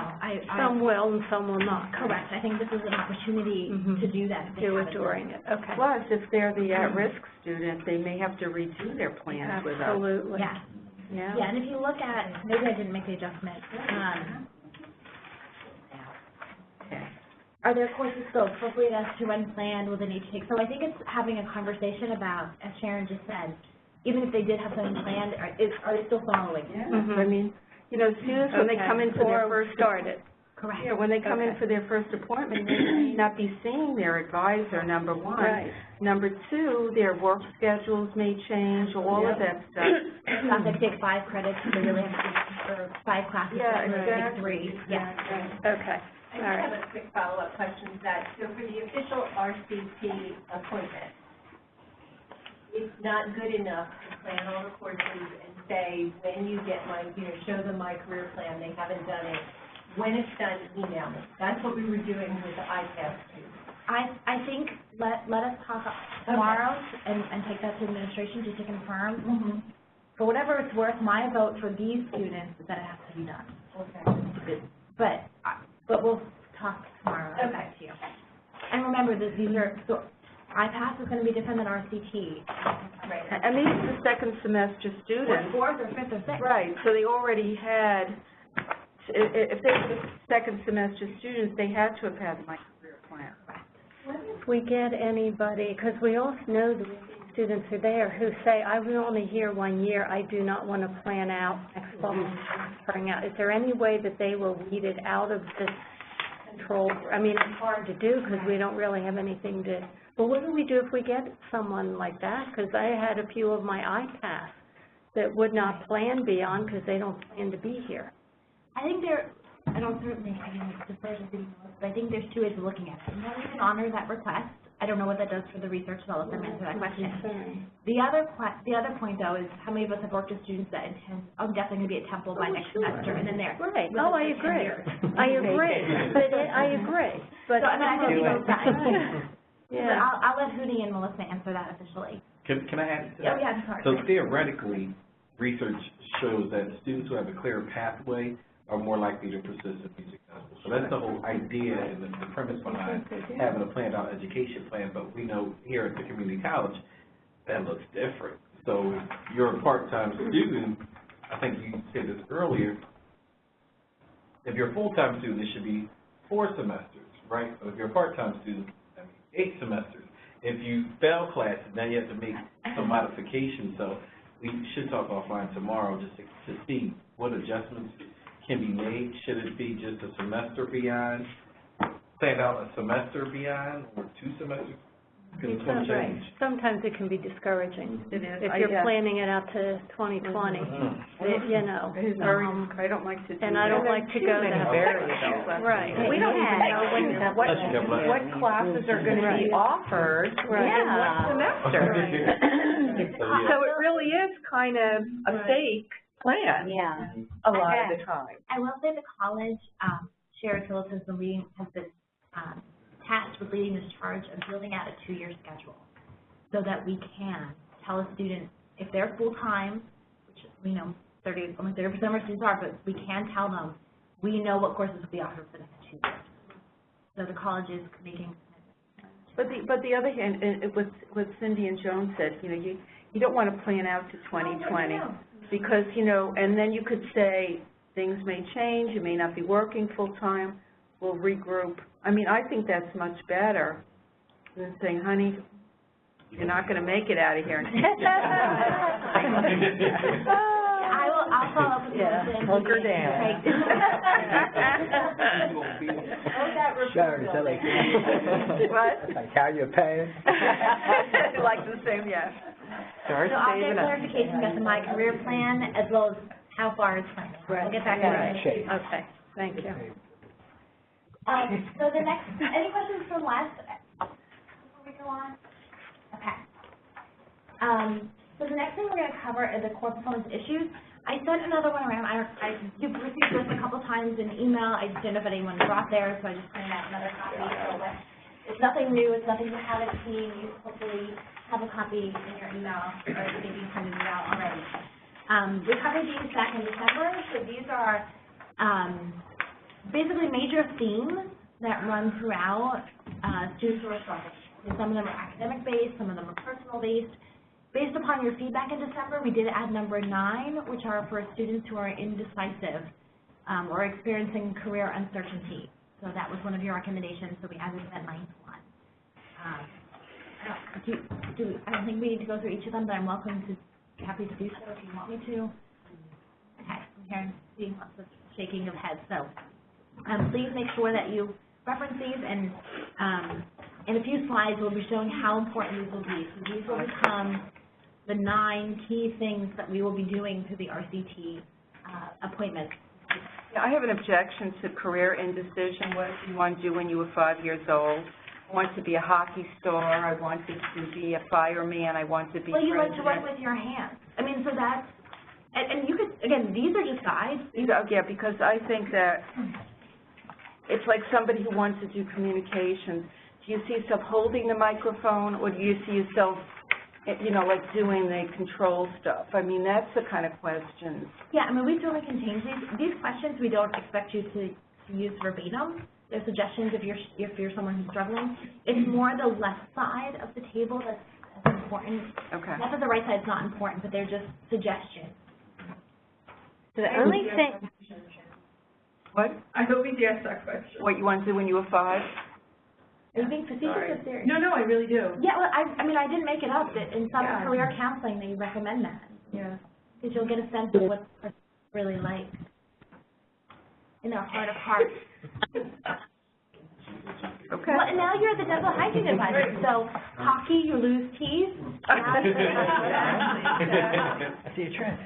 some will and some will not. Correct. I think this is an opportunity to do that. Do it during it. Okay. Plus, if they're the at-risk student, they may have to redo their plans with us. Absolutely. Yeah. Yeah. Yeah, and if you look at, maybe I didn't make the adjustment. Are there courses still appropriate as to when planned, will they need to take? So I think it's having a conversation about, as Sharon just said, even if they did have something planned, are they still following? Yeah. I mean, students, when they come in for their first started. Correct. Yeah, when they come in for their first appointment, they may not be seeing their advisor, number 1. Right. Number 2, their work schedules may change, all of that stuff. Not that they take 5 credits, they really have to take, or 5 classes, yeah, exactly. 3. Yeah. Okay. I just have a quick follow-up question to that. So for the official RCT appointment, it's not good enough to plan all the courses and say, when you get show them my career plan, they haven't done it. When it's done, email me. That's what we were doing with the iPASS students. I think let us talk tomorrow and take that to administration just to confirm. For whatever it's worth, my vote for these students is that it has to be done. Okay. But we'll talk tomorrow. I'll get back to you. And remember that these are, so iPASS is going to be different than RCT. Right. And these are the second semester students. Or 4th or 5th or 6th. Right, so they already had, if they were the second semester students, they had to have had my career plan. What if we get anybody, because we all know the students are there who say, I was only here 1 year, I do not want to plan out next fall transferring out. Is there any way that they were weeded out of this control? I mean, it's hard to do because we don't really have anything to, well, what do we do if we get someone like that? Because I had a few of my iPASS that would not plan beyond because they don't plan to be here. I think I don't certainly, defer to the but I think there's 2 ways of looking at it. One, we can honor that request. I don't know what that does for the research development for that question. The other point, though, is how many of us have worked with students that intend, I'm definitely going to be at Temple by next semester, and then there. Right. Oh, I agree. I agree. I agree. But so, I mean, I think both sides. Yeah. I'll let Hootie and Melissa answer that officially. Can I add to that? Oh, yeah, sorry. So theoretically, research shows that students who have a clear pathway are more likely to persist and be successful. So that's the whole idea and the premise behind having a planned out education plan. But we know here at the community college, that looks different. So if you're a part-time student, I think you said this earlier, if you're a full-time student, it should be 4 semesters, right? Or if you're a part-time student, 8 semesters. If you fail classes, then you have to make some modifications. So we should talk offline tomorrow just to see what adjustments can be made. Should it be just a semester beyond, plan out a semester beyond, or 2 semesters? Because it's going to change. Sometimes it can be discouraging. It is. If you're planning it out to 2020, you know. It is very, I don't like to do that. And I don't like to go that way. Right. We don't even know what classes are going to be offered in what semester. So it really is kind of a fake plan a lot of the time. I will say the college, Sherry Phillips has been tasked with leading this charge of building out a 2-year schedule so that we can tell a student if they're full-time, which we know only 30% of our students are, but we can tell them we know what courses will be offered for the next 2 years. So the college is making commitments. But the other hand, what Cindy and Joan said, you know, you don't want to plan out to 2020 because, you know, and then you could say things may change, you may not be working full-time, we'll regroup. I mean, I think that's much better than saying, honey, you're not going to make it out of here. I'll follow up with you. Hunker down. Sharon, is that like, What? like how you're paying? Like the same, yes. Start So I'll get saving up. clarification about my career plan as well as how far it's planned. We'll get back to you. Okay, thank you. So the next, any questions from Les before we go on? Okay. So the next thing we're going to cover is the core performance issues. I sent another one around. I received this a couple times in email. I just didn't know if anyone brought theirs, so I just printed out another copy. So it's nothing new. It's nothing you haven't seen. You hopefully have a copy in your email, or maybe you printed it out already. We covered these back in December. So these are basically major themes that run throughout students who are struggling. Some of them are academic-based, some of them are personal-based. Based upon your feedback in December, we did add number 9, which are for students who are indecisive or experiencing career uncertainty. So that was one of your recommendations, so we added that 9th one. I don't think we need to go through each of them, but I'm happy to do so if you want me to. Okay, I'm seeing lots of shaking of heads. So please make sure that you reference these, and in a few slides we'll be showing how important these will be. So these will become the 9 key things that we will be doing to the RCT appointments. Yeah, I have an objection to career indecision. What do you want to do when you were 5 years old? I want to be a hockey star. I wanted to be a fireman. I want to be Well, you president. like to work with your hands. I mean, so that's, and you could, again, these are just guides. Yeah, because I think that it's like somebody who wants to do communications. Do you see yourself holding the microphone, or do you see yourself, you know, like doing the control stuff? I mean, that's the kind of questions. Yeah, I mean, we certainly can change these. These questions we don't expect you to use verbatim. They're suggestions if you're someone who's struggling. It's more the left side of the table that's important. Okay. Not that the right side's not important, but they're just suggestions. So the only thing. What? I hope he asked that question. What you want to do when you were 5? Are you being facetious or serious? No, I really do. Yeah, well, I mean, I didn't make it up. That in some career counseling, they recommend that. Yeah. Because you'll get a sense of what it's really like in their heart of hearts. Okay. Well, and now you're the dental hygiene advisor. So hockey, you lose teeth. I see a trend.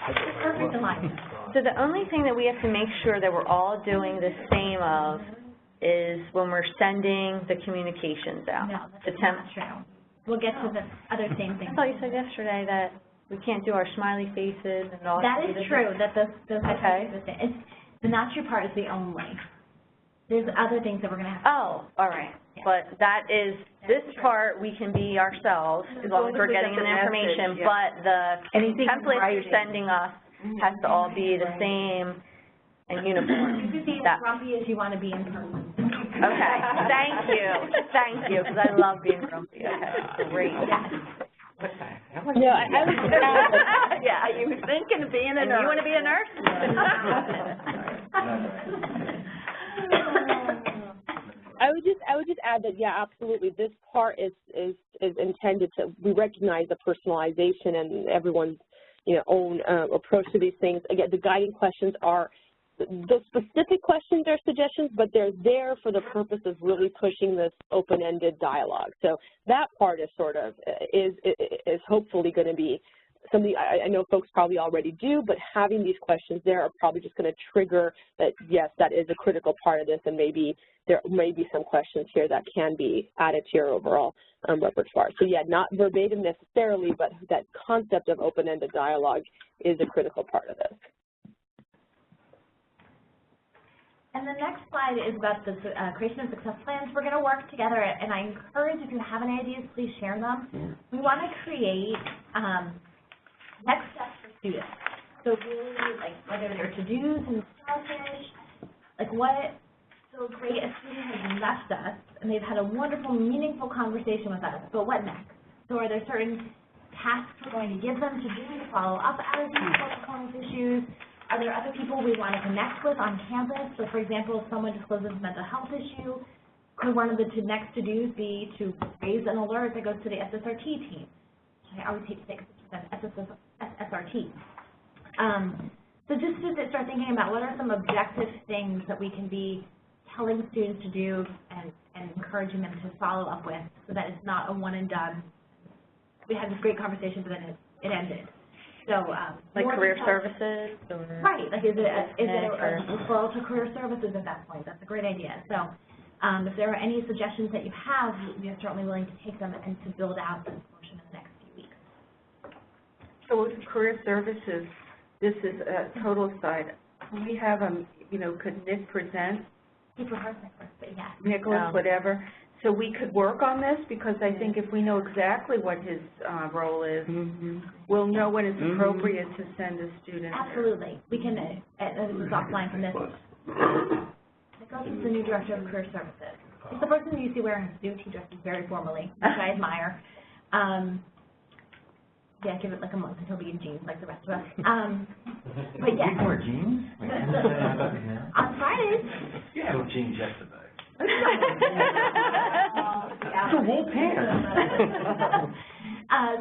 It's perfect in life. So the only thing that we have to make sure that we're all doing the same of is when we're sending the communications out. No, the that's not true. We'll get to the other same thing. I thought you said yesterday that we can't do our smiley faces and all That is true, that those Okay. it's, the not true part is the only. There's other things that we're going to have to Oh, all right. Yeah. But that is, this part we can be ourselves as long as we're getting the information, but the templates you're sending us has to all be the same and uniform. You could be as grumpy as you want to be in person. Okay, thank you, because I love being grumpy. Okay, great. Yeah, I was just yeah, you were thinking of being a nurse. You want to be a nurse? I would just add that, yeah, absolutely. This part is intended to, we recognize the personalization and everyone's, own approach to these things. Again, the guiding questions are, the specific questions are suggestions, but they're there for the purpose of really pushing this open-ended dialogue. So that part is sort of, is hopefully going to be something I know folks probably already do, but having these questions there are probably just going to trigger that, yes, that is a critical part of this, and maybe there may be some questions here that can be added to your overall repertoire. So yeah, not verbatim necessarily, but that concept of open-ended dialogue is a critical part of this. And the next slide is about the creation of success plans. We're going to work together, and I encourage, if you have any ideas, please share them. We want to create next steps for students. So really, like, whether they're to-dos and starfish, like so great, a student has left us, and they've had a wonderful, meaningful conversation with us, but what next? So are there certain tasks we're going to give them to do to follow up out of these performance issues? Are there other people we want to connect with on campus? So, for example, if someone discloses a mental health issue, could one of the next to-dos be to raise an alert that goes to the SSRT team? I always hate to say SSRT. So just to start thinking about what are some objective things that we can be telling students to do and encouraging them to follow up with, so that it's not a one and done. We had this great conversation, but then it ended. So, like career services, or right? Like, is it a referral to career services at that point? That's a great idea. So, if there are any suggestions that you have, we are certainly willing to take them and to build out this portion in the next few weeks. So, with career services, this is a total side. We have could Nick present? He prefers Nicholas, but yeah. Nicholas, whatever. So we could work on this, because I think if we know exactly what his role is, we'll know when it's appropriate to send a student. Absolutely. We can, this is offline from this. Nicholas is the new director of career services. He's the person you see wearing a suit. He dresses very formally, which I admire. Yeah, give it like a month and he'll be in jeans like the rest of us. But yeah. You wear jeans? On Fridays. You had jeans yesterday. It's a wool pants.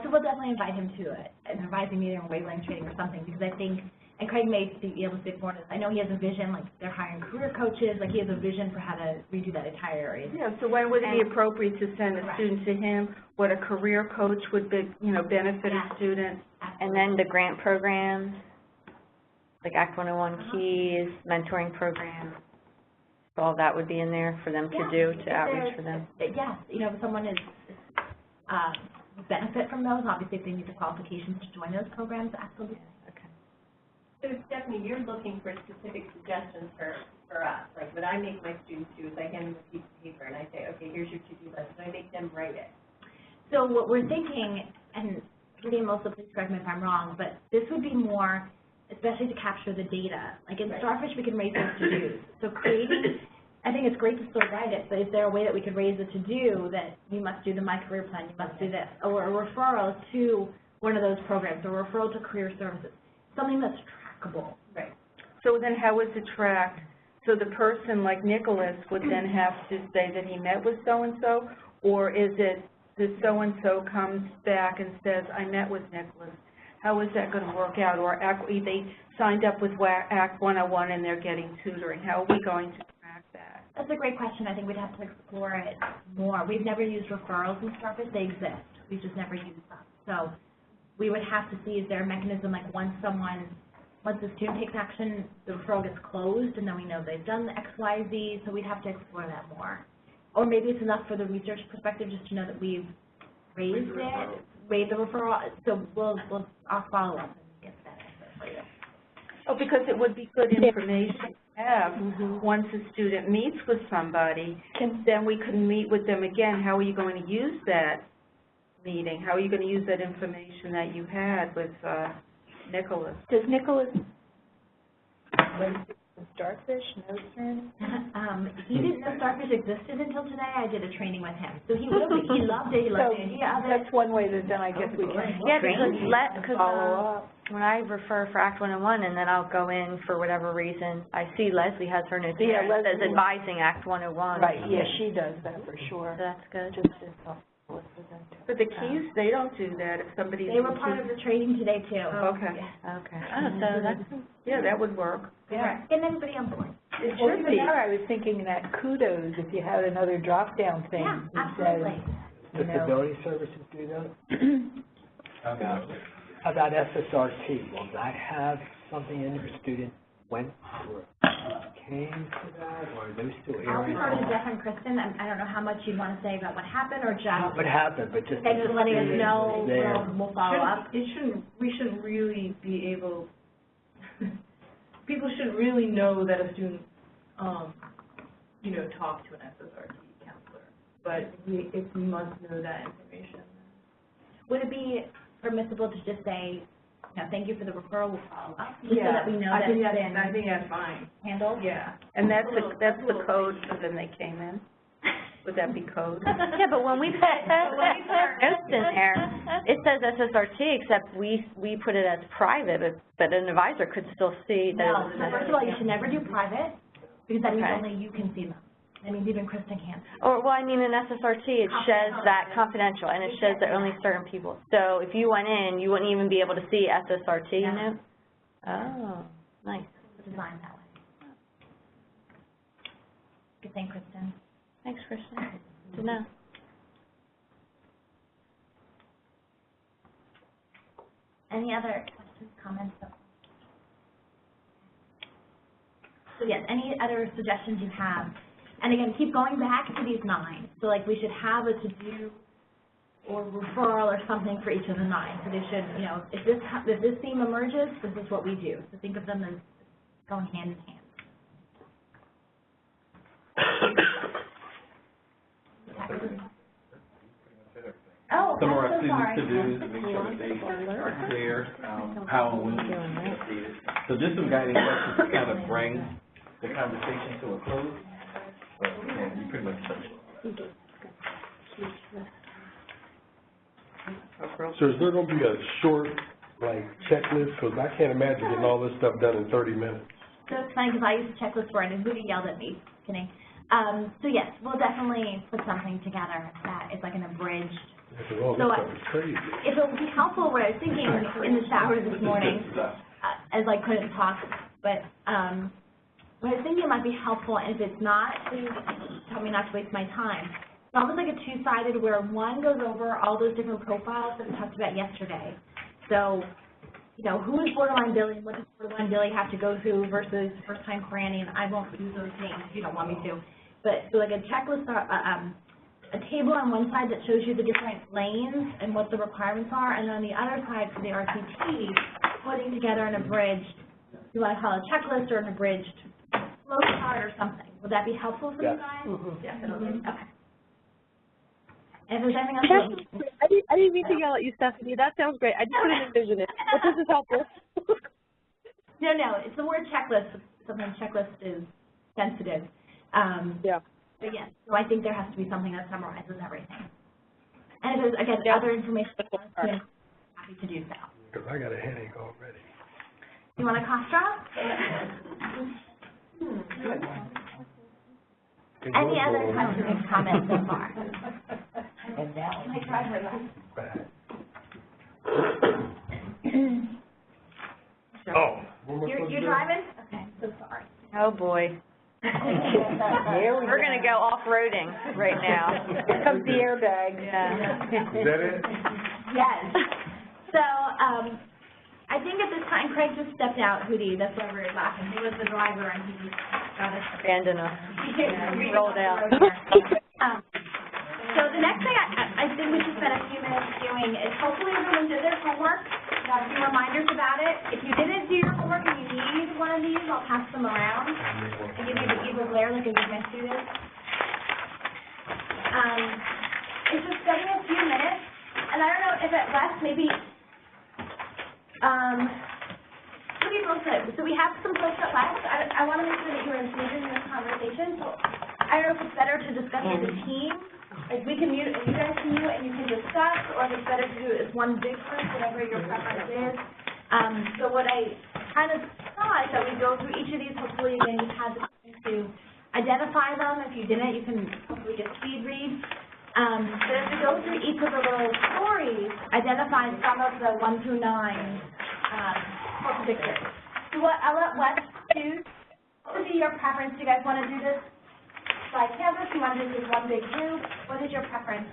So we'll definitely invite him to an advising meeting or wavelength training or something, because I think, and Craig may be able to speak more to this, I know he has a vision, like they're hiring career coaches, like he has a vision for how to redo that entire area. Yeah, so when would it be appropriate to send a student to him? What a career coach would be, benefit a student? And then the grant programs, like Act 101 Keys, mentoring programs. All that would be in there for them to do, to outreach for them. Yes, if someone is benefit from those, obviously if they meet the qualifications to join those programs, absolutely. Okay. So Stephanie, you're looking for specific suggestions for us. Like what I make my students do is I hand them a piece of paper and I say, okay, here's your to-do list, and I make them write it. So what we're thinking, and Lydia, also please correct me if I'm wrong, but this would be more, especially to capture the data. Like in Starfish, we can raise those to-dos. So creating, I think it's great to still write it, but is there a way that we could raise a to-do that you must do the My Career Plan, you must do this, or a referral to one of those programs, or a referral to career services, something that's trackable. Right. So then how is it tracked? So the person like Nicholas would then have to say that he met with so-and-so, or is it that so-and-so comes back and says, I met with Nicholas? How is that going to work out? Or they signed up with Act 101 and they're getting tutoring. How are we going to track that? That's a great question. I think we'd have to explore it more. We've never used referrals in Starfish. They exist. We've just never used them. So we would have to see, is there a mechanism, like once the student takes action, the referral gets closed, and then we know they've done the X, Y, Z, so we'd have to explore that more. Or maybe it's enough for the research perspective just to know that we've raised the referral. So I'll follow up and get that answer for you. Oh, because it would be good information to have once a student meets with somebody, then we can meet with them again. How are you going to use that meeting? How are you going to use that information that you had with Nicholas? Does Nicholas, Starfish, notes or anything? He didn't know Starfish existed until today. I did a training with him. So he loved it. He loved the idea of it. That's one way that then I guess we can because follow up. when I refer for Act 101 and then I'll go in for whatever reason, I see Leslie has her notes here. It says advising Act 101. Right, yeah, she does that for sure. So that's good. But the keys, they don't do that if somebody. They were part of the training today too. Okay. Okay. Oh, so that's, Yeah, that would work. Yeah. And everybody on board. It should be. I was thinking that kudos if you had another drop-down thing. Yeah, that absolutely. Does Disability Services do that? About SSRT, will that have something in there student went or came to that, or are those two I'll areas? refer to Jeff and Kristen. I don't know how much you'd want to say about what happened or just. What happened, but just. They're just letting us know, there. we'll follow up. We shouldn't really be able, people should really know that a student, talked to an SSRT counselor. But if we must know that information. Would it be permissible to just say, thank you for the referral, we'll follow up? Just so that we know that it's been I think that's fine. handled? Yeah. And that's the code, so then they came in? Would that be code? yeah, but when we put notes in there, it says SSRT, except we put it as private, but an advisor could still see that. No, so first of all, you should never do private, because that means only you can see them. That means even Kristen can't. Or, well, I mean, in SSRT, it says that confidential, and it shows that only certain people. So if you went in, you wouldn't even be able to see SSRT, you know? Oh, nice. It's designed that way. Good thing, Kristen. Thanks, Kristen. Good to know. Any other questions, comments? So yes, any other suggestions you have? And again, keep going back to these 9. So like we should have a to-do or referral or something for each of the 9. So they should, if this theme emerges, this is what we do. So think of them as going hand in hand. Oh, Some of our I'm so sorry. students to do, make sure that they are clear, how and when to update it. So just some guiding questions to kind of bring the conversation to a close. But, you pretty much touched it. So is there gonna be a short, checklist? Because I can't imagine getting all this stuff done in 30 minutes. So it's funny because I used a checklist for it and Rudy yelled at me. Kidding. So yes, we'll definitely put something together that is like an abridged. Because all this stuff is crazy. If it would be helpful, what I was thinking in the shower this morning, as I couldn't talk, but what I was thinking might be helpful, and if it's not, please tell me not to waste my time. It's almost like a two-sided where one goes over all those different profiles that we talked about yesterday. So, who is borderline Billy and what does borderline Billy have to go through versus first-time Franny, and I won't use those names if you don't want me to. But so like a checklist, a table on one side that shows you the different lanes and what the requirements are, and on the other side for the RCT, putting together an abridged, you want to call it a checklist or an abridged flow chart or something. Would that be helpful for you guys? Definitely. Okay. And if there's anything else, I didn't mean to yell at you, Stephanie. That sounds great. I just couldn't envision it. But this is helpful. No, it's the word checklist. Sometimes checklist is sensitive. Yeah. But yes, so I think there has to be something that summarizes everything. And if there's, again, other information, I'm happy to do so. Because I got a headache already. You want a cough drop? Any other questions or comments so far? And now. My driver You're driving? Okay, so sorry. Oh, boy. We're going to go off-roading right now. Here comes the airbag. Yeah. Is that it? Yes. So, I think at this time, Craig just stepped out, Hootie, that's why we're laughing. He was the driver and he got us. Abandoned us. He rolled out. So the next thing I think we should spend a few minutes doing is hopefully everyone did their homework. Got a few reminders about it. If you didn't do your homework and you need one of these, I'll pass them around. I give you the evil glare like I give my students. It's just spending a few minutes, and I don't know if at West maybe Okay, real quick. So we have some folks that left. I want to make sure that you're included in this conversation. So I don't know if it's better to discuss as a team. Like we can mute, you guys can mute and you can discuss, or if it's better to do it as one big group, whatever your preference is. So what I kind of thought is that we go through each of these. Hopefully, again, you've had the chance to identify them. If you didn't, you can hopefully just speed read. But as we go through each of the little stories, identify some of the 1 through 9 core predictors. So I'll let Wes choose. What would be your preference? Do you guys want to do this by canvas? Do you want to do this as one big group? What is your preference?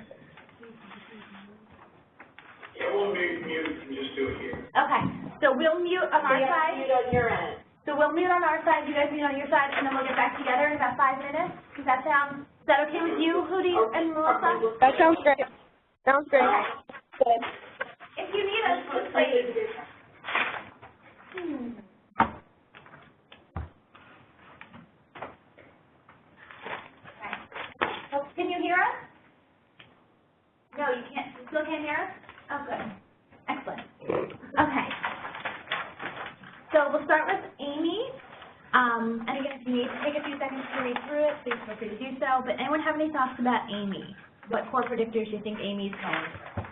Yeah, we'll mute and just do it here. Okay, so we'll mute on our side. Mute on your end. So we'll mute on our side, you guys mute on your side, and then we'll get back together in about 5 minutes. Does that sound, is that okay with you, Hootie and Melissa? That sounds great. Sounds great. Okay. Good. If you need us, just wait. Oh, can you hear us? No, you can't. You still can't hear us? Oh, good. Excellent. Okay. So we'll start with Amy. And again, if you need to take a few seconds to read through it, please feel free to do so. But anyone have any thoughts about Amy? What core predictors do you think Amy's going for?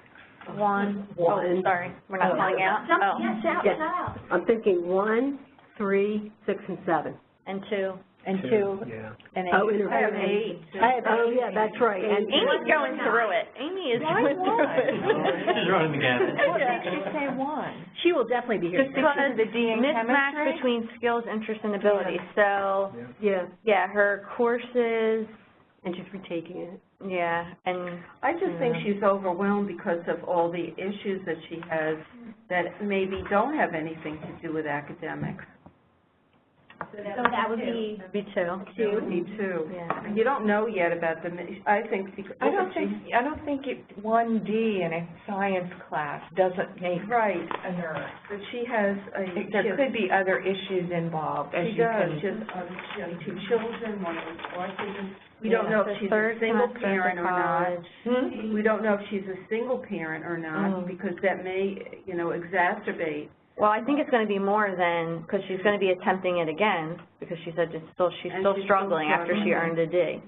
One. Oh, sorry. We're not calling out? Jump, yeah, shout out. I'm thinking 1, 3, 6, and 7. And 2. And 2. Yeah. And 8. Oh, and I have 8. Oh, yeah, that's right. And Amy's going through it. Amy is going through it. She's running the gamut. What makes you say 1? she will definitely be here. Just because the mismatch between skills, interests, and abilities. So, yeah, her courses. And she's retaking it. Yeah, and I just think she's overwhelmed because of all the issues that she has that maybe don't have anything to do with academics. So that would be 2. Would be 2. Yeah. And you don't know yet about the, I think, I don't think 1D in a science class doesn't make a nurse. But she has There could be other issues involved, as she you does. can. She has 2 children, one with autism. We don't know if she's a single parent or not. We don't know if she's a single parent or not, because that may, exacerbate. Well, I think it's going to be more than, because she's going to be attempting it again, because she said she's still struggling after she earned a D.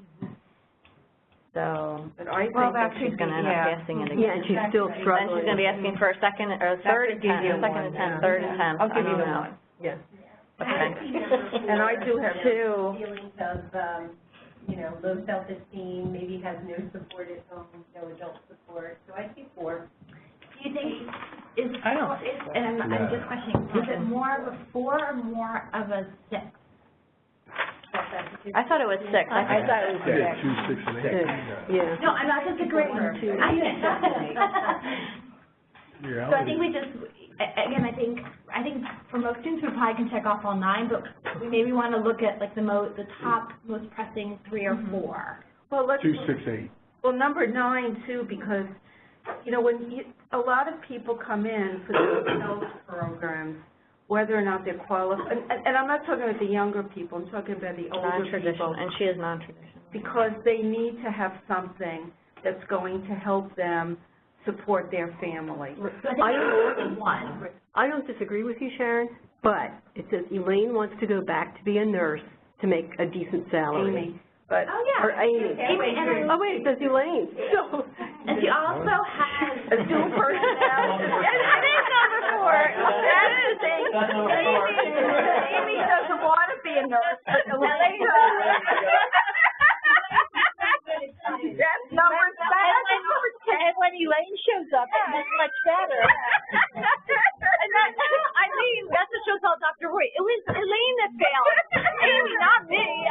So, but I think that she's going to end up passing it again. Yeah, and she's still struggling. Then she's going to be asking for a second or third attempt, third attempt. I'll give you the 1. Yeah. Okay. And I do have 2. Feelings of, low self-esteem, maybe has no support at home, no adult support, so I see 4. Do you think, and I'm just questioning, is it more of a 4 or more of a 6? I thought it was 6. I thought it was 6. Yeah, 2, 6, and 8. Yeah. No, I'm not disagreeing. So I think we just, again, I think for most students, we probably can check off all 9, but we maybe want to look at like the top most pressing 3 or 4. Well, 2, 6, 8. Well, number 9 too, because when a lot of people come in for the health programs, whether or not they're qualified, and I'm not talking about the younger people, I'm talking about the older people. And she is non-traditional. Because they need to have something that's going to help them support their family. I don't disagree with you, Sharon, but it says Elaine wants to go back to be a nurse to make a decent salary. Amy. But, or Amy. Oh, wait, it says Elaine. So. And she also has a dual personality. That is number 4. That is Amy doesn't want to be a nurse. That's number 7. And when Elaine shows up, it's much better. And that's what she'll tell Dr. Roy. It was Elaine that failed. Amy, not me.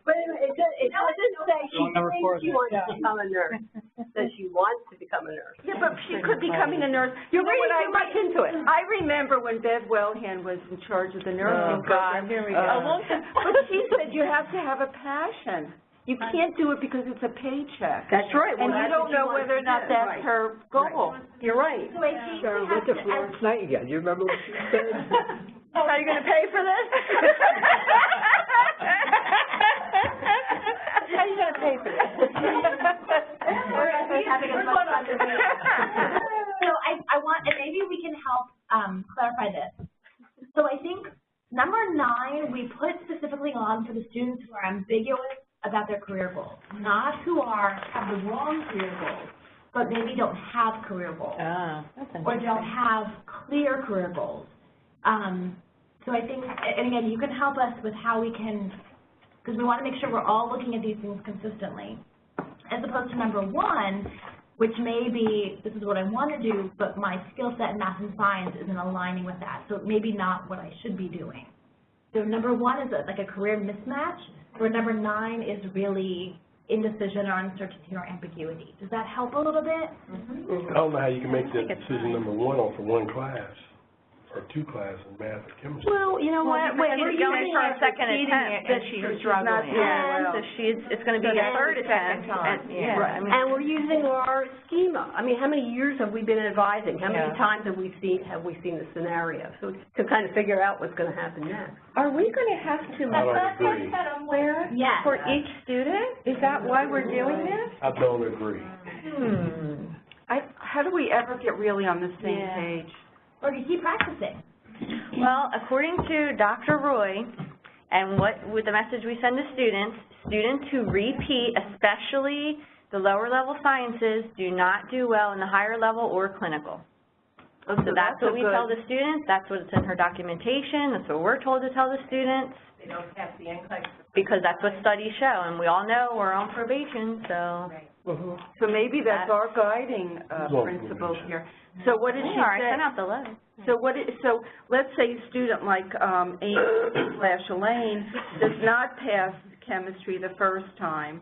But it doesn't say she thinks she wants to become a nurse. It says she wants to become a nurse. Yeah, but she could be becoming a nurse. You're reading too much into it. I remember when Bev Wellhand was in charge of the nursing program. Here we go. A long time. But she said you have to have a passion. You can't do it because it's a paycheck. That's right. And you don't know whether or not that's her goal. You're right. Sharon, what's the Florence Nightingale? You remember what she said? Are you going to pay for this? How are you going to pay for this? We're having a fun conversation. So I want and maybe we can help clarify this. So I think number 9, we put specifically on for the students who are ambiguous about their career goals, not who have the wrong career goals, but maybe don't have career goals, or don't have clear career goals. So I think, and again, you can help us with how we can, because we want to make sure we're all looking at these things consistently, as opposed to number 1, which may be, this is what I want to do, but my skill set in math and science isn't aligning with that, so maybe not what I should be doing. So number 1 is like a career mismatch, where number 9 is really indecision or uncertainty or ambiguity. Does that help a little bit? I don't know how you can make that decision number 1 off of 1 class. Or 2 classes in math and chemistry. Well, you know what? She's going for a second attempt, and she's struggling. So it's going to be a third attempt. And we're using our schema. I mean, how many years have we been advising? How many times have we seen the scenario? So to kind of figure out what's going to happen next. Are we going to have to I don't agree. somewhere for each student? Is that why we're doing this? I don't agree. How do we ever get really on the same page? Or do you keep practicing? Well, according to Dr. Roy, and with the message we send to students who repeat, especially the lower level sciences, do not do well in the higher level or clinical. So that's what we tell the students. That's what's in her documentation. That's what we're told to tell the students. They don't pass the NCLEX. Because that's what studies show, and we all know we're on probation, so. So maybe that's our guiding principle here. So what did she say? I sent out the letter. So let's say a student like Amy/Elaine does not pass chemistry the first time,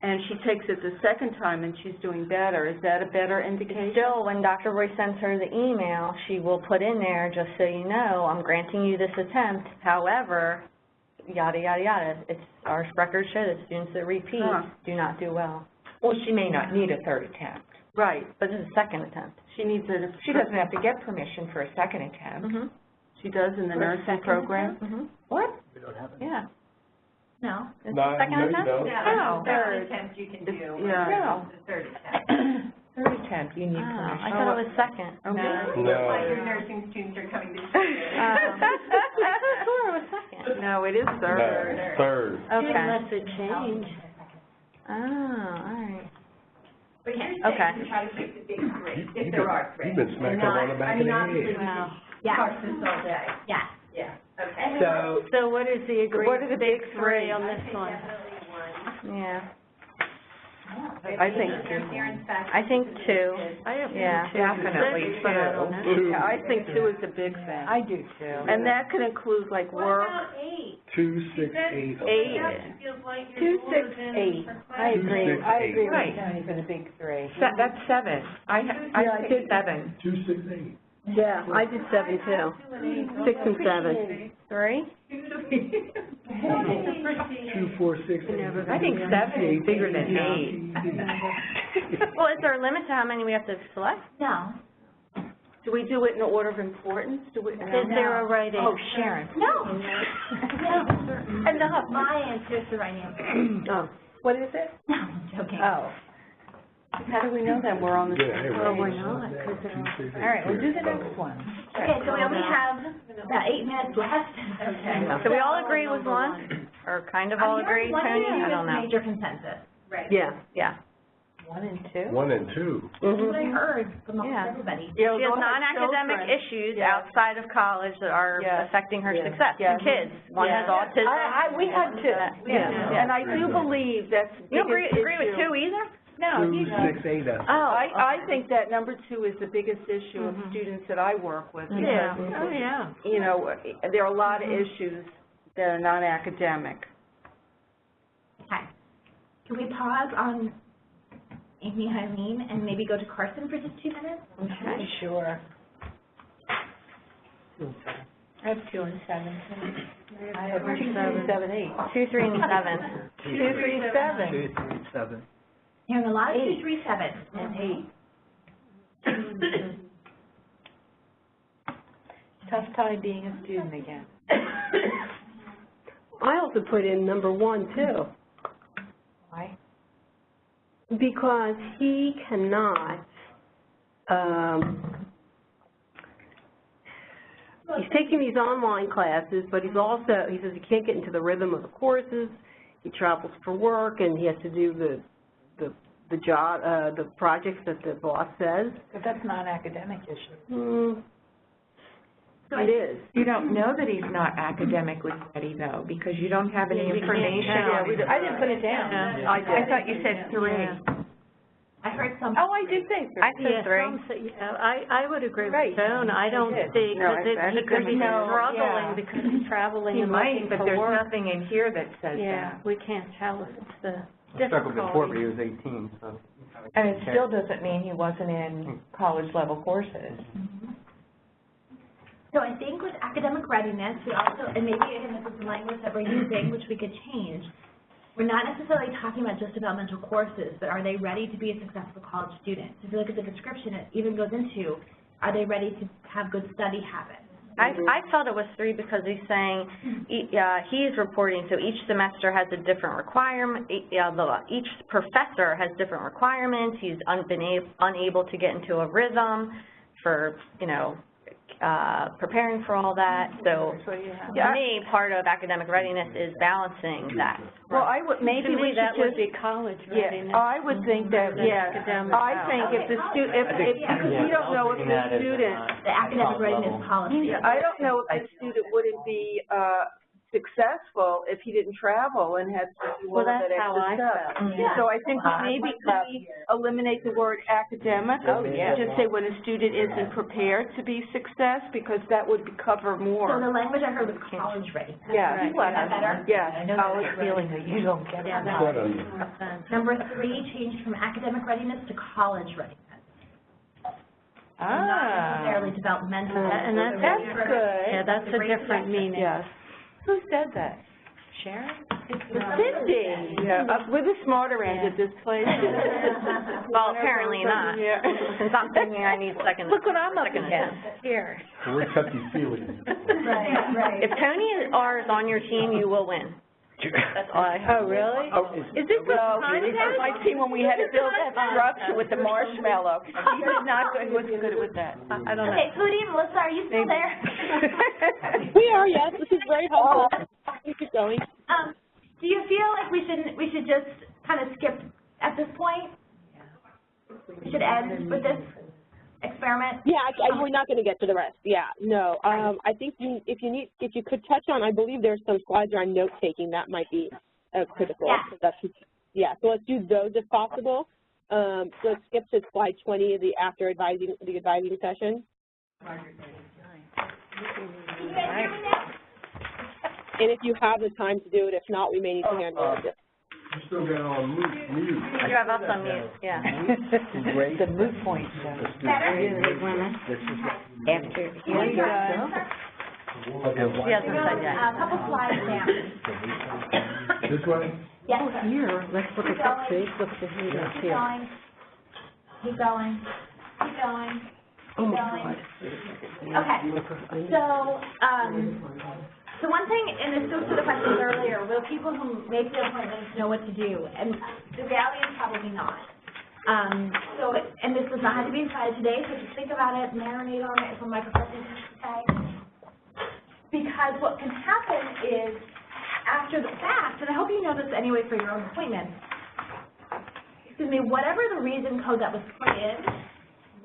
and she takes it the second time and she's doing better. Is that a better indication? Still, when Dr. Roy sends her the email, she will put in there, just so you know, I'm granting you this attempt. However, yada, yada, yada. Our records show that students that repeat do not do well. Well, she may not need a third attempt. Right. But this is a second attempt. She needs a... She doesn't have to get permission for a second attempt. She does in the nursing program? What? We don't have it. Yeah. No. It's the second attempt? No, third attempt you can do. No. The third attempt. Third attempt, you need permission. I thought it was second. No. Why your nursing students are coming to school. I thought it was second. No, it is third. No, third. Okay. Unless it changed. Oh, all right. But here's the thing, we try to keep the big 3, if there are 3. You've been smacking on the back of the head. Parse this all day. Yeah. Yeah, okay. So what is the agreement? What are the big 3 on this one? Yeah. I think 2. I think 2. I have definitely 2. Yeah, I think 2 is a big thing. I do too. And that could include like work. 2, 6, 8. 2, 6, 8. I agree. 2, 6, I agree 8. with Tony for the big 3. That's 7. I did 7. 2, 6, 8. Yeah, I did 7 too. 6 and 7. 3? 2, 4, 6, 8. I think 7 is bigger than 8. Well, is there a limit to how many we have to select? No. Do we do it in order of importance? Is there a right answer? Oh, Sharon. No. Enough. My answer is the right answer. Oh. What is it? No, I'm joking. Oh. How do we know that we're on the Yeah, hey, Well, we're right. not, because 2, 6, 8. All right, we'll do the next one. Okay, so we only have about 8 minutes left. Okay. So we all agree with 1? Or kind of all agree, Tony? I don't know. Major consensus. Right. Yeah. Yeah. 1 and 2? 1 and 2. That's what I heard from everybody. She has non-academic issues outside of college that are affecting her success. Yeah. The kids. One has autism. We had 2. Yeah. And I do believe that's the You don't biggest agree with 2 either? No. 2, 6, 8. I think that number 2 is the biggest issue of students that I work with. Yeah. Because, Oh, yeah. you know, there are a lot of issues that are non-academic. Okay. Can we pause on Amy and Eileen and maybe go to Carson for just 2 minutes? Okay. Sure. I have 2 and 7. I have 2, 3, 7, 8. 2, 3, and 7. 2, 3, 7. 2, 3, 7. Hearing a lot of 2, 3, 7. And 8. Tough time being a student again. I also put in number 1 too. Why? Because he cannot he's taking these online classes, but he says he can't get into the rhythm of the courses. He travels for work, and he has to do the job, the projects that the boss says. But that's not an academic issue. So it is. You don't know that he's not academically ready, though, because you don't have any information. I didn't put it down. I thought you said 3. I heard some. Oh, I did say 3. I said 3. I would agree with Joan. I don't think that he could be struggling because he's traveling and looking for work. But there's nothing in here that says that. Yeah, we can't tell if it's the Struggled before, but he was 18, so. And it still doesn't mean he wasn't in college-level courses. So I think with academic readiness, we also, and maybe again this is the language that we're using, which we could change, we're not necessarily talking about just developmental courses, but are they ready to be a successful college student? If you look at the description, it even goes into, are they ready to have good study habits? I felt it was 3 because he's saying he's reporting, so each semester has a different requirement, each professor has different requirements, he's been unable to get into a rhythm for, you know, preparing for all that. So to me, part of academic readiness is balancing that. Well, maybe we should would be college readiness. Yeah, I would think that. I think if the student, because we don't know if the student, the academic readiness policy. I don't know if the student wouldn't be successful if he didn't travel and had to do all of that extra stuff. So I think maybe we eliminate the word academic. Just say when a student isn't prepared to be success, because that would cover more. So the language I heard was college ready. Yeah. Is that better? Yes. I know that feeling that you don't get that. Number 3, changed from academic readiness to college readiness. Not necessarily developmental. And that's good. Yeah, that's a different meaning. Yes. Who said that? Sharon? Cindy. Yeah, we're the smarter end at this place. Well, apparently not. Since I'm thinking I need second. Look what I'm up against. Here. So we're touchy-feely. Right. If Tony is on your team, you will win. That's all I have. Oh, really? Is this the time this was my team when we had to build that structure with the marshmallow. He wasn't good with that. I don't know. Okay, Cody and Melissa, are you still there? We are, yes. This is very helpful. Keep going. Do you feel like we should just kind of skip at this point? We should end with this experiment? Yeah, we're not going to get to the rest. Yeah, no. I think if you could touch on, I believe there's some slides around note taking that might be critical. Yeah. So let's do those if possible. So let's skip to slide 20, the advising session. And if you have the time to do it, if not, we may need to handle it. You still got on mute. You have us on mute, yeah. The moot point. Better? After. Here you go. She hasn't said yet. A couple slides down. This way? Yes, Oh, sir. here, let's look at that page. Look at the Keep here. going. Keep going. Keep going. Oh, my God. Okay. So one thing, and this goes to the questions earlier, will people who make the appointments know what to do? And the reality is probably not. And this does not have to be decided today, so just think about it, marinate on it, as one of my professors used to say. Because what can happen is, after the fact, and I hope you know this anyway for your own appointments, whatever the reason code that was put in,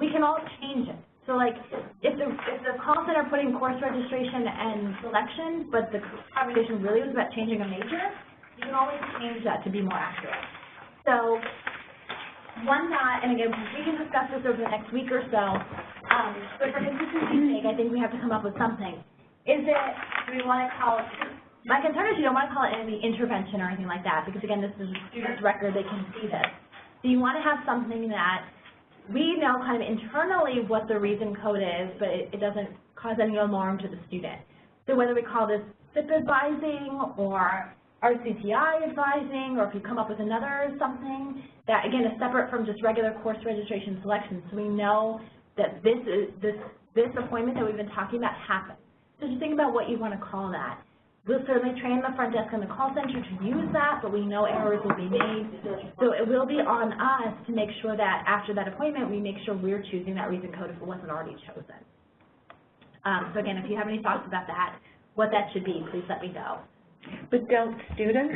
we can all change it. So like, if the call center put in course registration and selection, but the conversation really was about changing a major, you can always change that to be more accurate. So one thought, and again, we can discuss this over the next week or so, but for consistency's sake, I think we have to come up with something. Do we want to call it, my concern is you don't want to call it any intervention or anything like that, because again, this is a student's record, they can see this. So you want to have something that we know kind of internally what the reason code is, but it doesn't cause any alarm to the student. So whether we call this SIP advising or RCTI advising, or if you come up with another something that, again, is separate from just regular course registration selection, so we know that this appointment that we've been talking about happened. So just think about what you want to call that. We'll certainly train the front desk and the call center to use that, but we know errors will be made. So it will be on us to make sure that after that appointment, we make sure we're choosing that reason code if it wasn't already chosen. So again, if you have any thoughts about that, what that should be, please let me know. But don't students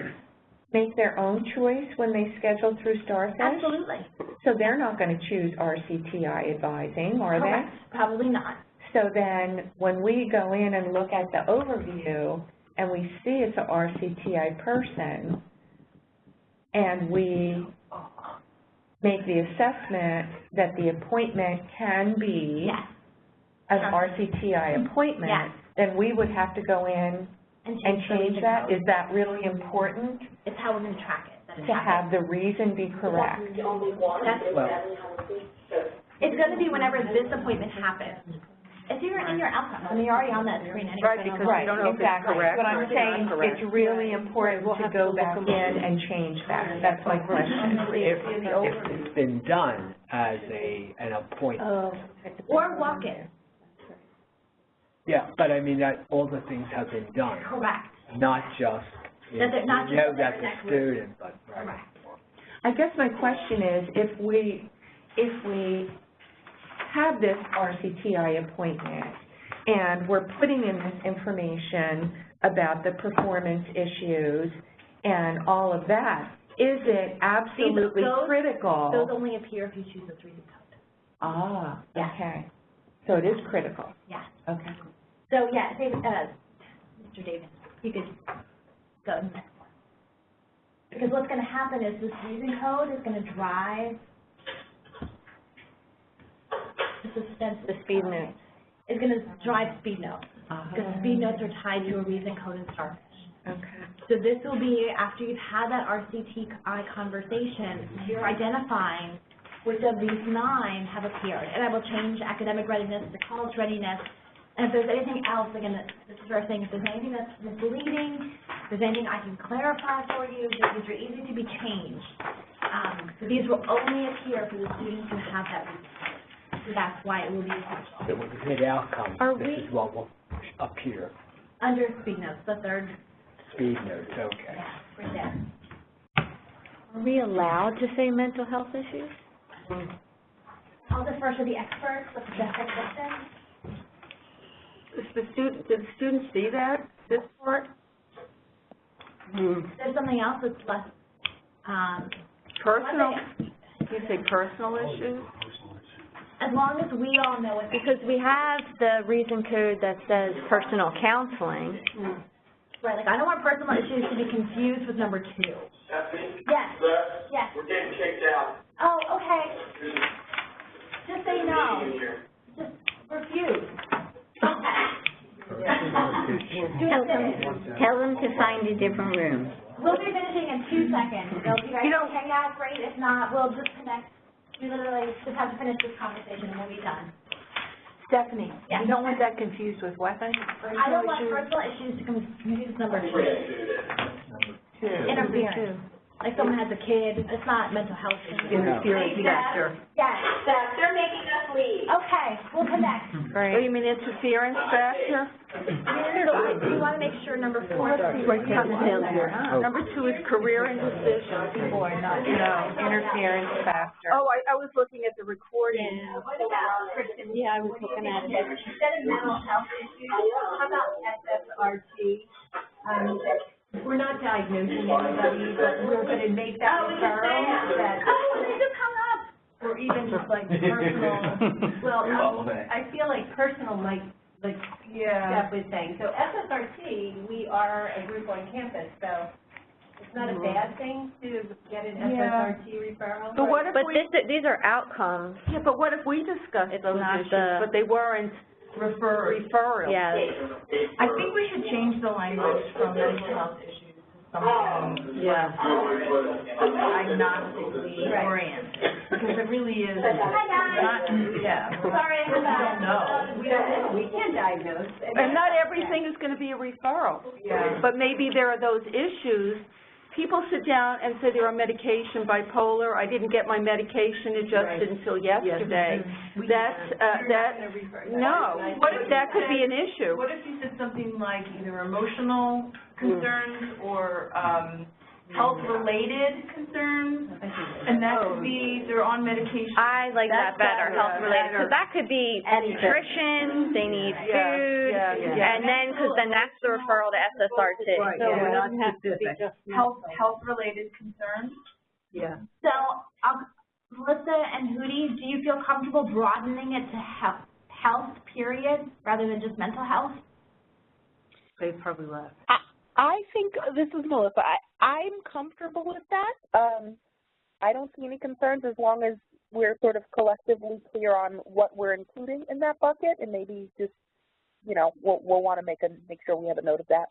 make their own choice when they schedule through Starfish? Absolutely. So they're not going to choose RCTI advising, are Correct. they? Probably not. So then when we go in and look at the overview and we see it's an RCTI person and we make the assessment that the appointment can be an RCTI appointment, then we would have to go in and change that? Is that really important? It's how we're going to track it. To have the reason be correct? It's going to be whenever this appointment happens. If you're in your outcomes, I mean, you're already on that screen anyway. Right, because we don't know if it's correct. But I'm saying it's really important to go back in and change that. That's my question. If it's been done as an appointment. Or walk-in. Yeah, but I mean, that all the things have been done. Correct. Not just, That they're not just that the student, but, right. Correct. I guess my question is, if we have this RCTI appointment and we're putting in this information about the performance issues and all of that, is it absolutely critical? Those only appear if you choose the 3D code. Ah, okay. So it is critical. Yes. Okay. So yeah, David, Mr. Davis, you could go to the next one. Because what's going to happen is this reason code is going to drive the speed notes. It's going to drive speed notes. Because speed notes are tied to a reason code in Starfish. Okay. So this will be after you've had that RCTI conversation, you're identifying which of these 9 have appeared. And I will change academic readiness to college readiness. And if there's anything else, again, this is our thing, if there's anything that's misleading, if there's anything I can clarify for you, these are easy to be changed. So these will only appear for the students who have that reason. So that's why it will be essential. So when we hit outcomes, this is what will appear. Under speed notes, the third. Speed notes, okay. Yeah, right there. Are we allowed to say mental health issues? I'll defer to the experts with the best assistance. Did the students see that, this part? There's something else that's less, personal? You say personal issues? as long as we all know it. Because we have the reason code that says personal counseling. Right, like I don't want personal issues to be confused with number 2. Stephanie? Yes. Yes. We're getting kicked out. Oh, okay. Just say no. Just refuse. Okay. Tell them to find a different room. We'll be finishing in 2 seconds. So if you guys can hang out, great. If not, we'll disconnect. We literally just have to finish this conversation and we'll be done. Stephanie, you don't want that confused with weapons? I don't want personal issues to confuse number 2. Interference. Like someone has a kid, it's not mental health. Interference factor. Yes. They're making us leave. Okay, we'll connect. What do you mean interference factor? We want to make sure number 4 is Number 2 is career and decision. Interference factor. Oh, I was looking at the recording. Yeah, I was looking at it. Instead of mental health issues, how about SSRT? We're not diagnosing anybody, but we're going to make that referral that. They just hung up. Or even just like personal. Well, I feel like personal might, like Steph was saying. So SSRT, we are a group on campus, so it's not a bad thing to get an SSRT referral. But what if these are outcomes. Yeah, but what if we discussed those issues, but they weren't referrals? Yes. I think we should change the language from mental health issues to something diagnostically oriented, because it really is not, Sorry, we don't know. We can diagnose. And not everything is going to be a referral. Yeah. But maybe there are those issues. People sit down and say they're on medication, bipolar. I didn't get my medication adjusted until yesterday. What if that could be an issue? What if you said something like either emotional concerns or health-related concerns, and that could be they're on medication. I like that better, health-related, because that could be nutrition, they need food, and then, because then that's the referral to SSRT. Right, So yeah, it not doesn't have to be specific. just Health-related concerns. Yeah. So, Melissa and Hootie, do you feel comfortable broadening it to health period, rather than just mental health? They probably left. I think, this is Melissa, I'm comfortable with that. I don't see any concerns as long as we're sort of collectively clear on what we're including in that bucket, and maybe just, you know, we'll want to make sure we have a note of that.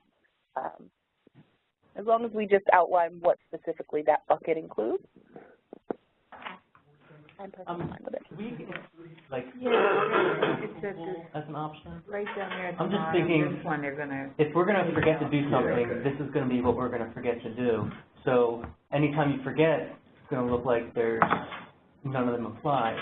As long as we just outline what specifically that bucket includes. I'm perfectly fine with it. Can we include, like, as an option? Right down there at the I'm just bottom, thinking, this one they're gonna. if we're gonna forget to do something, this is gonna be what we're gonna forget to do. So anytime you forget, it's gonna look like there's none of them apply.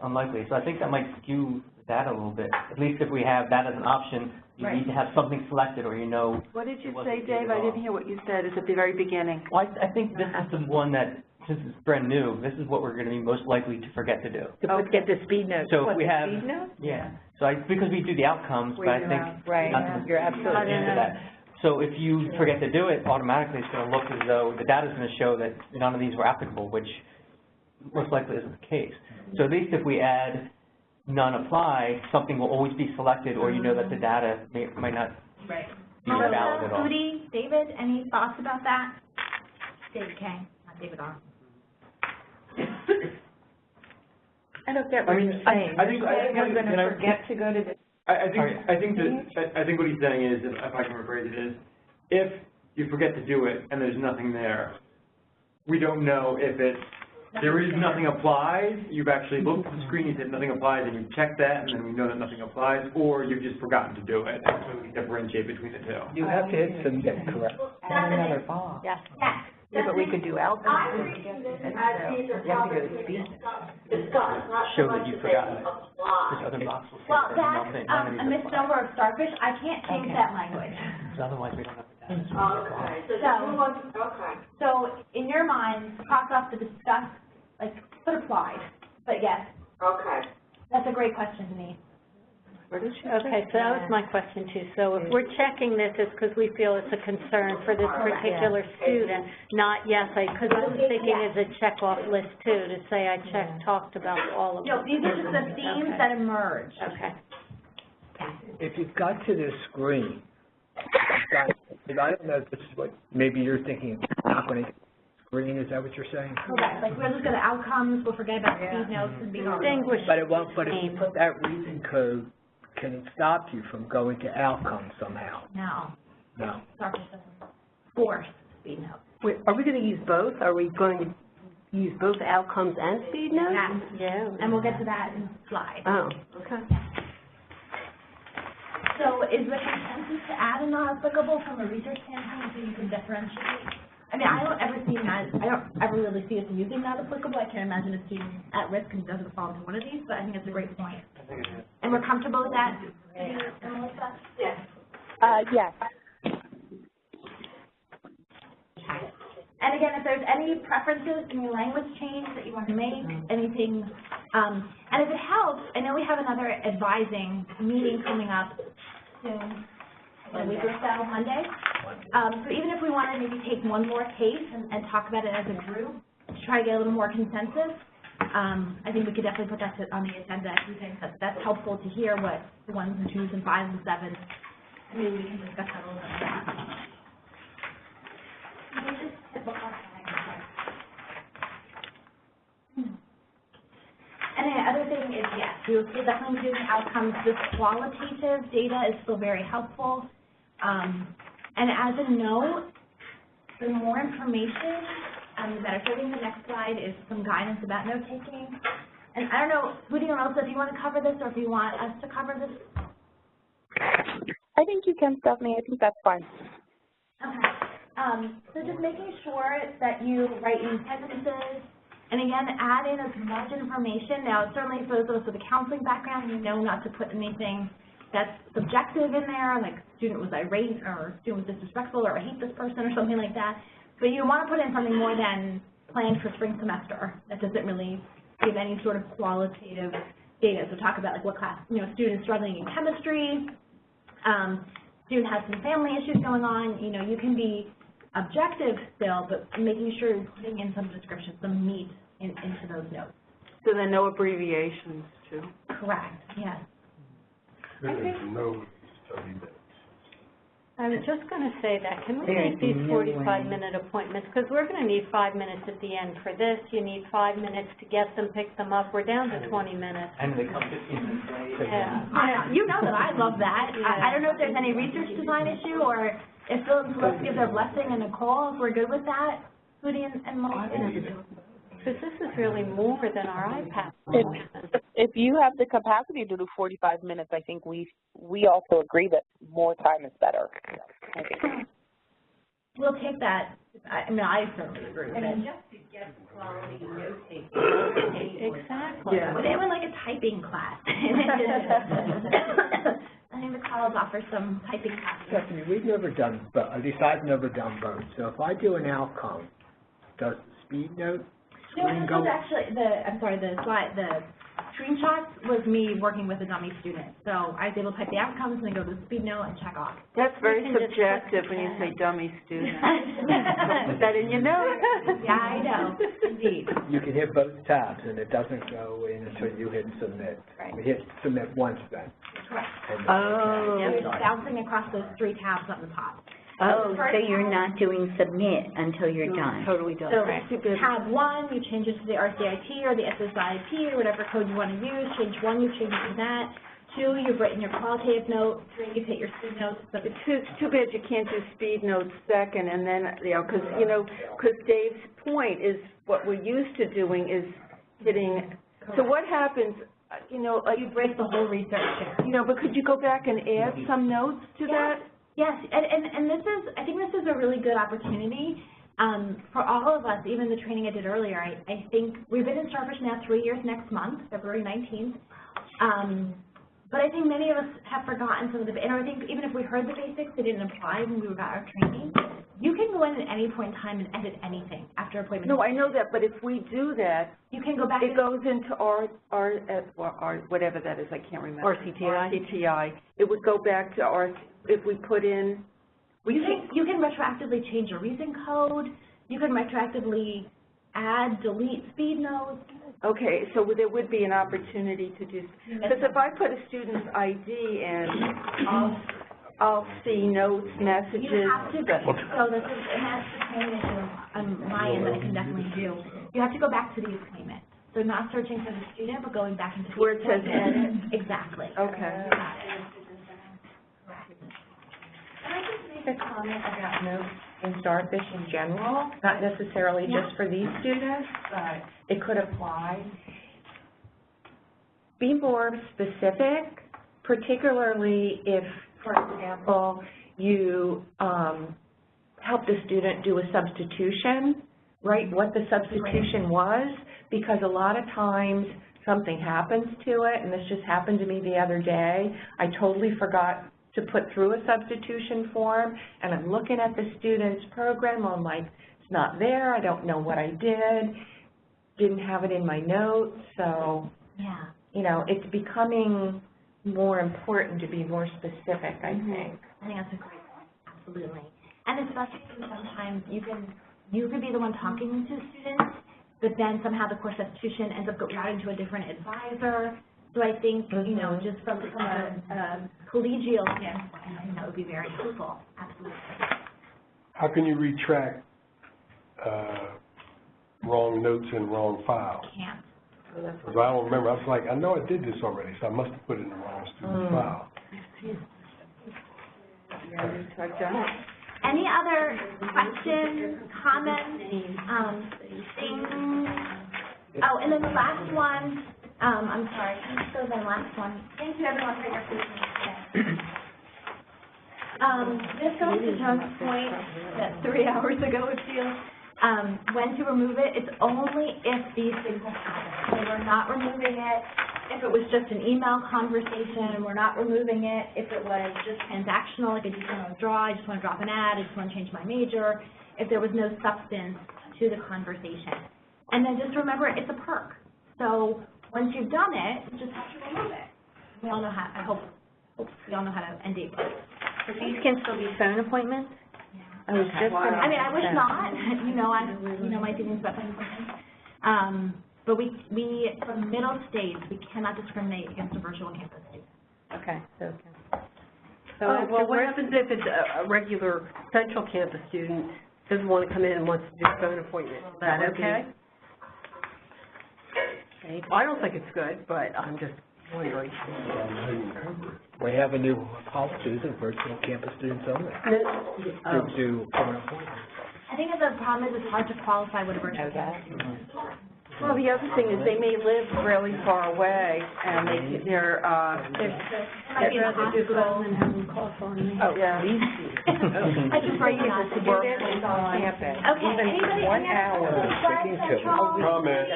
Unlikely. So I think that might skew the data a little bit. At least if we have that as an option, you need to have something selected, or you know. What did you say, Dave? I didn't hear what you said. It's at the very beginning. Well, I think this is the one that, since it's brand new, this is what we're going to be most likely to forget to do. To get the speed notes. So if we have, speed notes? yeah. So because we do the outcomes, but I think not You're absolutely into that. So if you forget to do it, automatically it's going to look as though the data is going to show that none of these were applicable, which most likely isn't the case. So at least if we add none apply, something will always be selected, or you know that the data might not be valid at all. Hootie, David, any thoughts about that? David Kang, not David R. I don't get what you're saying. I think I'm gonna forget to go to the. I think what he's saying is, if I can rephrase it, is if you forget to do it and there's nothing there, we don't know if it's there is nothing applies, you've actually looked at the screen, you said nothing applies, and you check that, and then we know that nothing applies, or you've just forgotten to do it, and so we can differentiate between the two. You have to hit submit, correct? And another box. Yes. Yeah, but we could do outcomes. I'm And so you have to go to speed. Show that you've forgotten it. This other box will say Well, there's that's nothing, a none of these apply. misnomer of Starfish. I can't change that language. So otherwise we don't have the data. Okay. So in your mind, cross off the discuss, like, put applied, but yes. Okay. That's a great question to me. Okay, so that was my question too. So if we're checking this, it's because we feel it's a concern for this particular student, not yes, because I'm thinking it's a check-off list too, to say I talked about all of them. No, these are just the themes that emerge. Okay. If you've got to this screen, and I don't know if this is what, maybe you're thinking, it's not going to screen, is that what you're saying? Correct, like we're just going to outcomes, we'll forget about speed notes and be Distinguish. But it won't, but if you put that reason code, can it stop you from going to outcomes somehow? No. No. Starfish doesn't force speed notes. Wait, are we going to use both? Are we going to use both outcomes and speed notes? Yes. Yeah. And we'll get to that in the slide. Oh, okay. So is the consensus to add a non-applicable from a research standpoint so you can differentiate? I mean, I don't ever really see us using non-applicable. I can't imagine a student at risk and doesn't fall into one of these, but I think it's a great point. And we're comfortable with that? Melissa? Yes. Yes. Okay. And again, if there's any preferences, any language change that you want to make, anything, and if it helps, I know we have another advising meeting coming up soon, in a week or so, Monday. So even if we want to maybe take one more case and talk about it as a group to try to get a little more consensus, I think we could definitely put that on the agenda. I think that's helpful to hear what the 1s and 2s and 5s and 7s. Maybe we can discuss that a little bit more. And the other thing is, yes, we will still definitely do the outcomes. This qualitative data is still very helpful. And as a note, the more information, the better. So I think the next slide is some guidance about note-taking. And I don't know, Hootie or Melissa, if you want to cover this or if you want us to cover this. I think you can, Stephanie. I think that's fine. Okay. So just making sure that you write in sentences, and again, add in as much information. Now, certainly for those of us with a counseling background, you know not to put anything that's subjective in there, like student was irate or student was disrespectful or I hate this person or something like that. But you want to put in something more than planned for spring semester. That doesn't really give any sort of qualitative data. So talk about like what class, students struggling in chemistry, student has some family issues going on. You can be objective still, but making sure you're putting in some description, some meat into those notes. So then no abbreviations too? Correct, yes. I was just going to say that. Can we make these 45-minute appointments? Because we're going to need 5 minutes at the end for this. You need 5 minutes to get them, pick them up. We're down to 20 minutes. And they come 15 minutes late. Yeah. You know that I love that. I don't know if there's any research design issue or if Phil's supposed to give their blessing and a call, if we're good with that, Hootie and Melissa. Because this is really more than our iPASS. If you have the capacity to do 45 minutes, I think we also agree that more time is better. I think. We'll take that. I certainly agree with it. Just to get quality note-taking. Exactly. Yeah. They were like a typing class. I think the college offers some typing classes. Stephanie, we've never done, but at least I've never done both. So if I do an outcome, does the speed note No, this was actually the slide, the screenshots was me working with a dummy student. So I was able to type the outcomes and then go to the speed note and check off. That's very subjective when you say dummy student. Put that in your notes. Yeah, I know, indeed. You can hit both tabs and it doesn't go in until you hit submit. Right. We hit submit once then. Correct. Oh. It's bouncing across those 3 tabs on the top. Oh, so you're not doing submit until you're done. Totally done. So tab 1, you change it to the RCT or the SSIP or whatever code you want to use. Change 1, you change it to that. 2, you've written your qualitative note. 3, you've hit your speed notes. It's too bad you can't do speed notes second and then, because Dave's point is what we're used to doing is hitting. So what happens, you break the whole research share. but could you go back and add some notes to that? Yes, and I think this is a really good opportunity for all of us, even the training I did earlier. I think we've been in Starfish now 3 years next month, February 19th. But I think many of us have forgotten some of the, and I think even if we heard the basics, they didn't apply when we got our training. You can go in at any point in time and edit anything after appointment. No, I know that, but if we do that, you can go back. It goes into our whatever that is, I can't remember. RCTI. It would go back to our, if we put in. You can retroactively change a reason code. You can retroactively add, delete speed notes. Okay, so there would be an opportunity to do, because if I put a student's ID in, I'll see notes, messages. You have to, so this is, and that's the training issue on my end that I can definitely do. You have to go back to the appointment. So not searching for the student, but going back into the where it says edit. Exactly. Okay. Can I just make a comment about notes in Starfish in general, not necessarily just for these students, but it could apply. Be more specific, particularly if, for example, you helped a student do a substitution, right, what the substitution was, because a lot of times something happens to it, and this just happened to me the other day. I totally forgot to put through a substitution form, and I'm looking at the student's program, I'm like, it's not there, I don't know what I didn't have it in my notes, so, yeah. It's becoming more important to be more specific, I think. I think that's a great point, absolutely. And especially sometimes you can be the one talking to students, but then somehow the course substitution ends up routing to a different advisor. So I think, just from a collegial standpoint, I think that would be very helpful, absolutely. How can you retract wrong notes in wrong files? Can't. Because I don't remember. I was like, I know I did this already, so I must have put it in the wrong student file. Any other questions, comments, things? Oh, and then the last one, I'm sorry, can you go to the last one? Thank you everyone for your patience. This goes to John's point that 3 hours ago it feels. When to remove it, it's only if these things have happened. So we're not removing it if it was just an email conversation. We're not removing it if it was just transactional, like I just want to withdraw, I just want to drop an ad, I just want to change my major, if there was no substance to the conversation. And then just remember, it's a perk. So once you've done it, you just have to remove it. We all know how, I hope we all know how to end it. So these can still be phone appointments? I was just I mean, I wish not. My feelings about phone appointments. But we for middle stage, we cannot discriminate against a virtual campus student. Okay, so. Well, what happens if it's a regular central campus student, doesn't want to come in and wants to do a phone appointment? Is that okay? I don't think it's good, but I'm just wondering. We have a new policy, virtual campus students only. Do phone appointments. I think the problem is it's hard to qualify what a virtual campus student is. Well, the other thing is they may live really far away, and they're might be in the hospital and having calls on me. Oh, yeah. I prefer you not to do this on campus. Okay, anybody? 1 hour. Comment.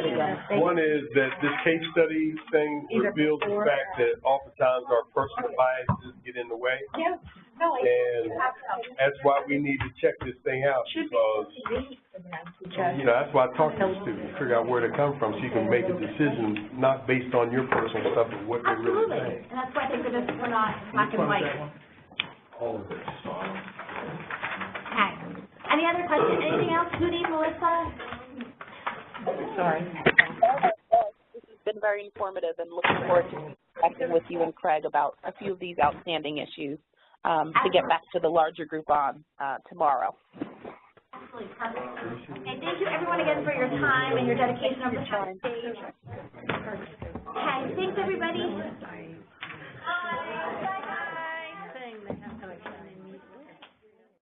One is that this case study thing reveals the fact that oftentimes our personal biases get in the way. Yeah. And that's why we need to check this thing out, because, that's why I talk to the students, figure out where they come from, so you can make a decision not based on your personal stuff, but what they're really saying. And that's why I think that we're not black and white. All of it. Okay. Any other questions? Anything else, Judy, Melissa? Sorry. This has been very informative, and looking forward to connecting with you and Craig about a few of these outstanding issues. To get back to the larger group on tomorrow. Absolutely, perfect. Okay, thank you everyone again for your time and your dedication over the past stage. Okay, thanks everybody.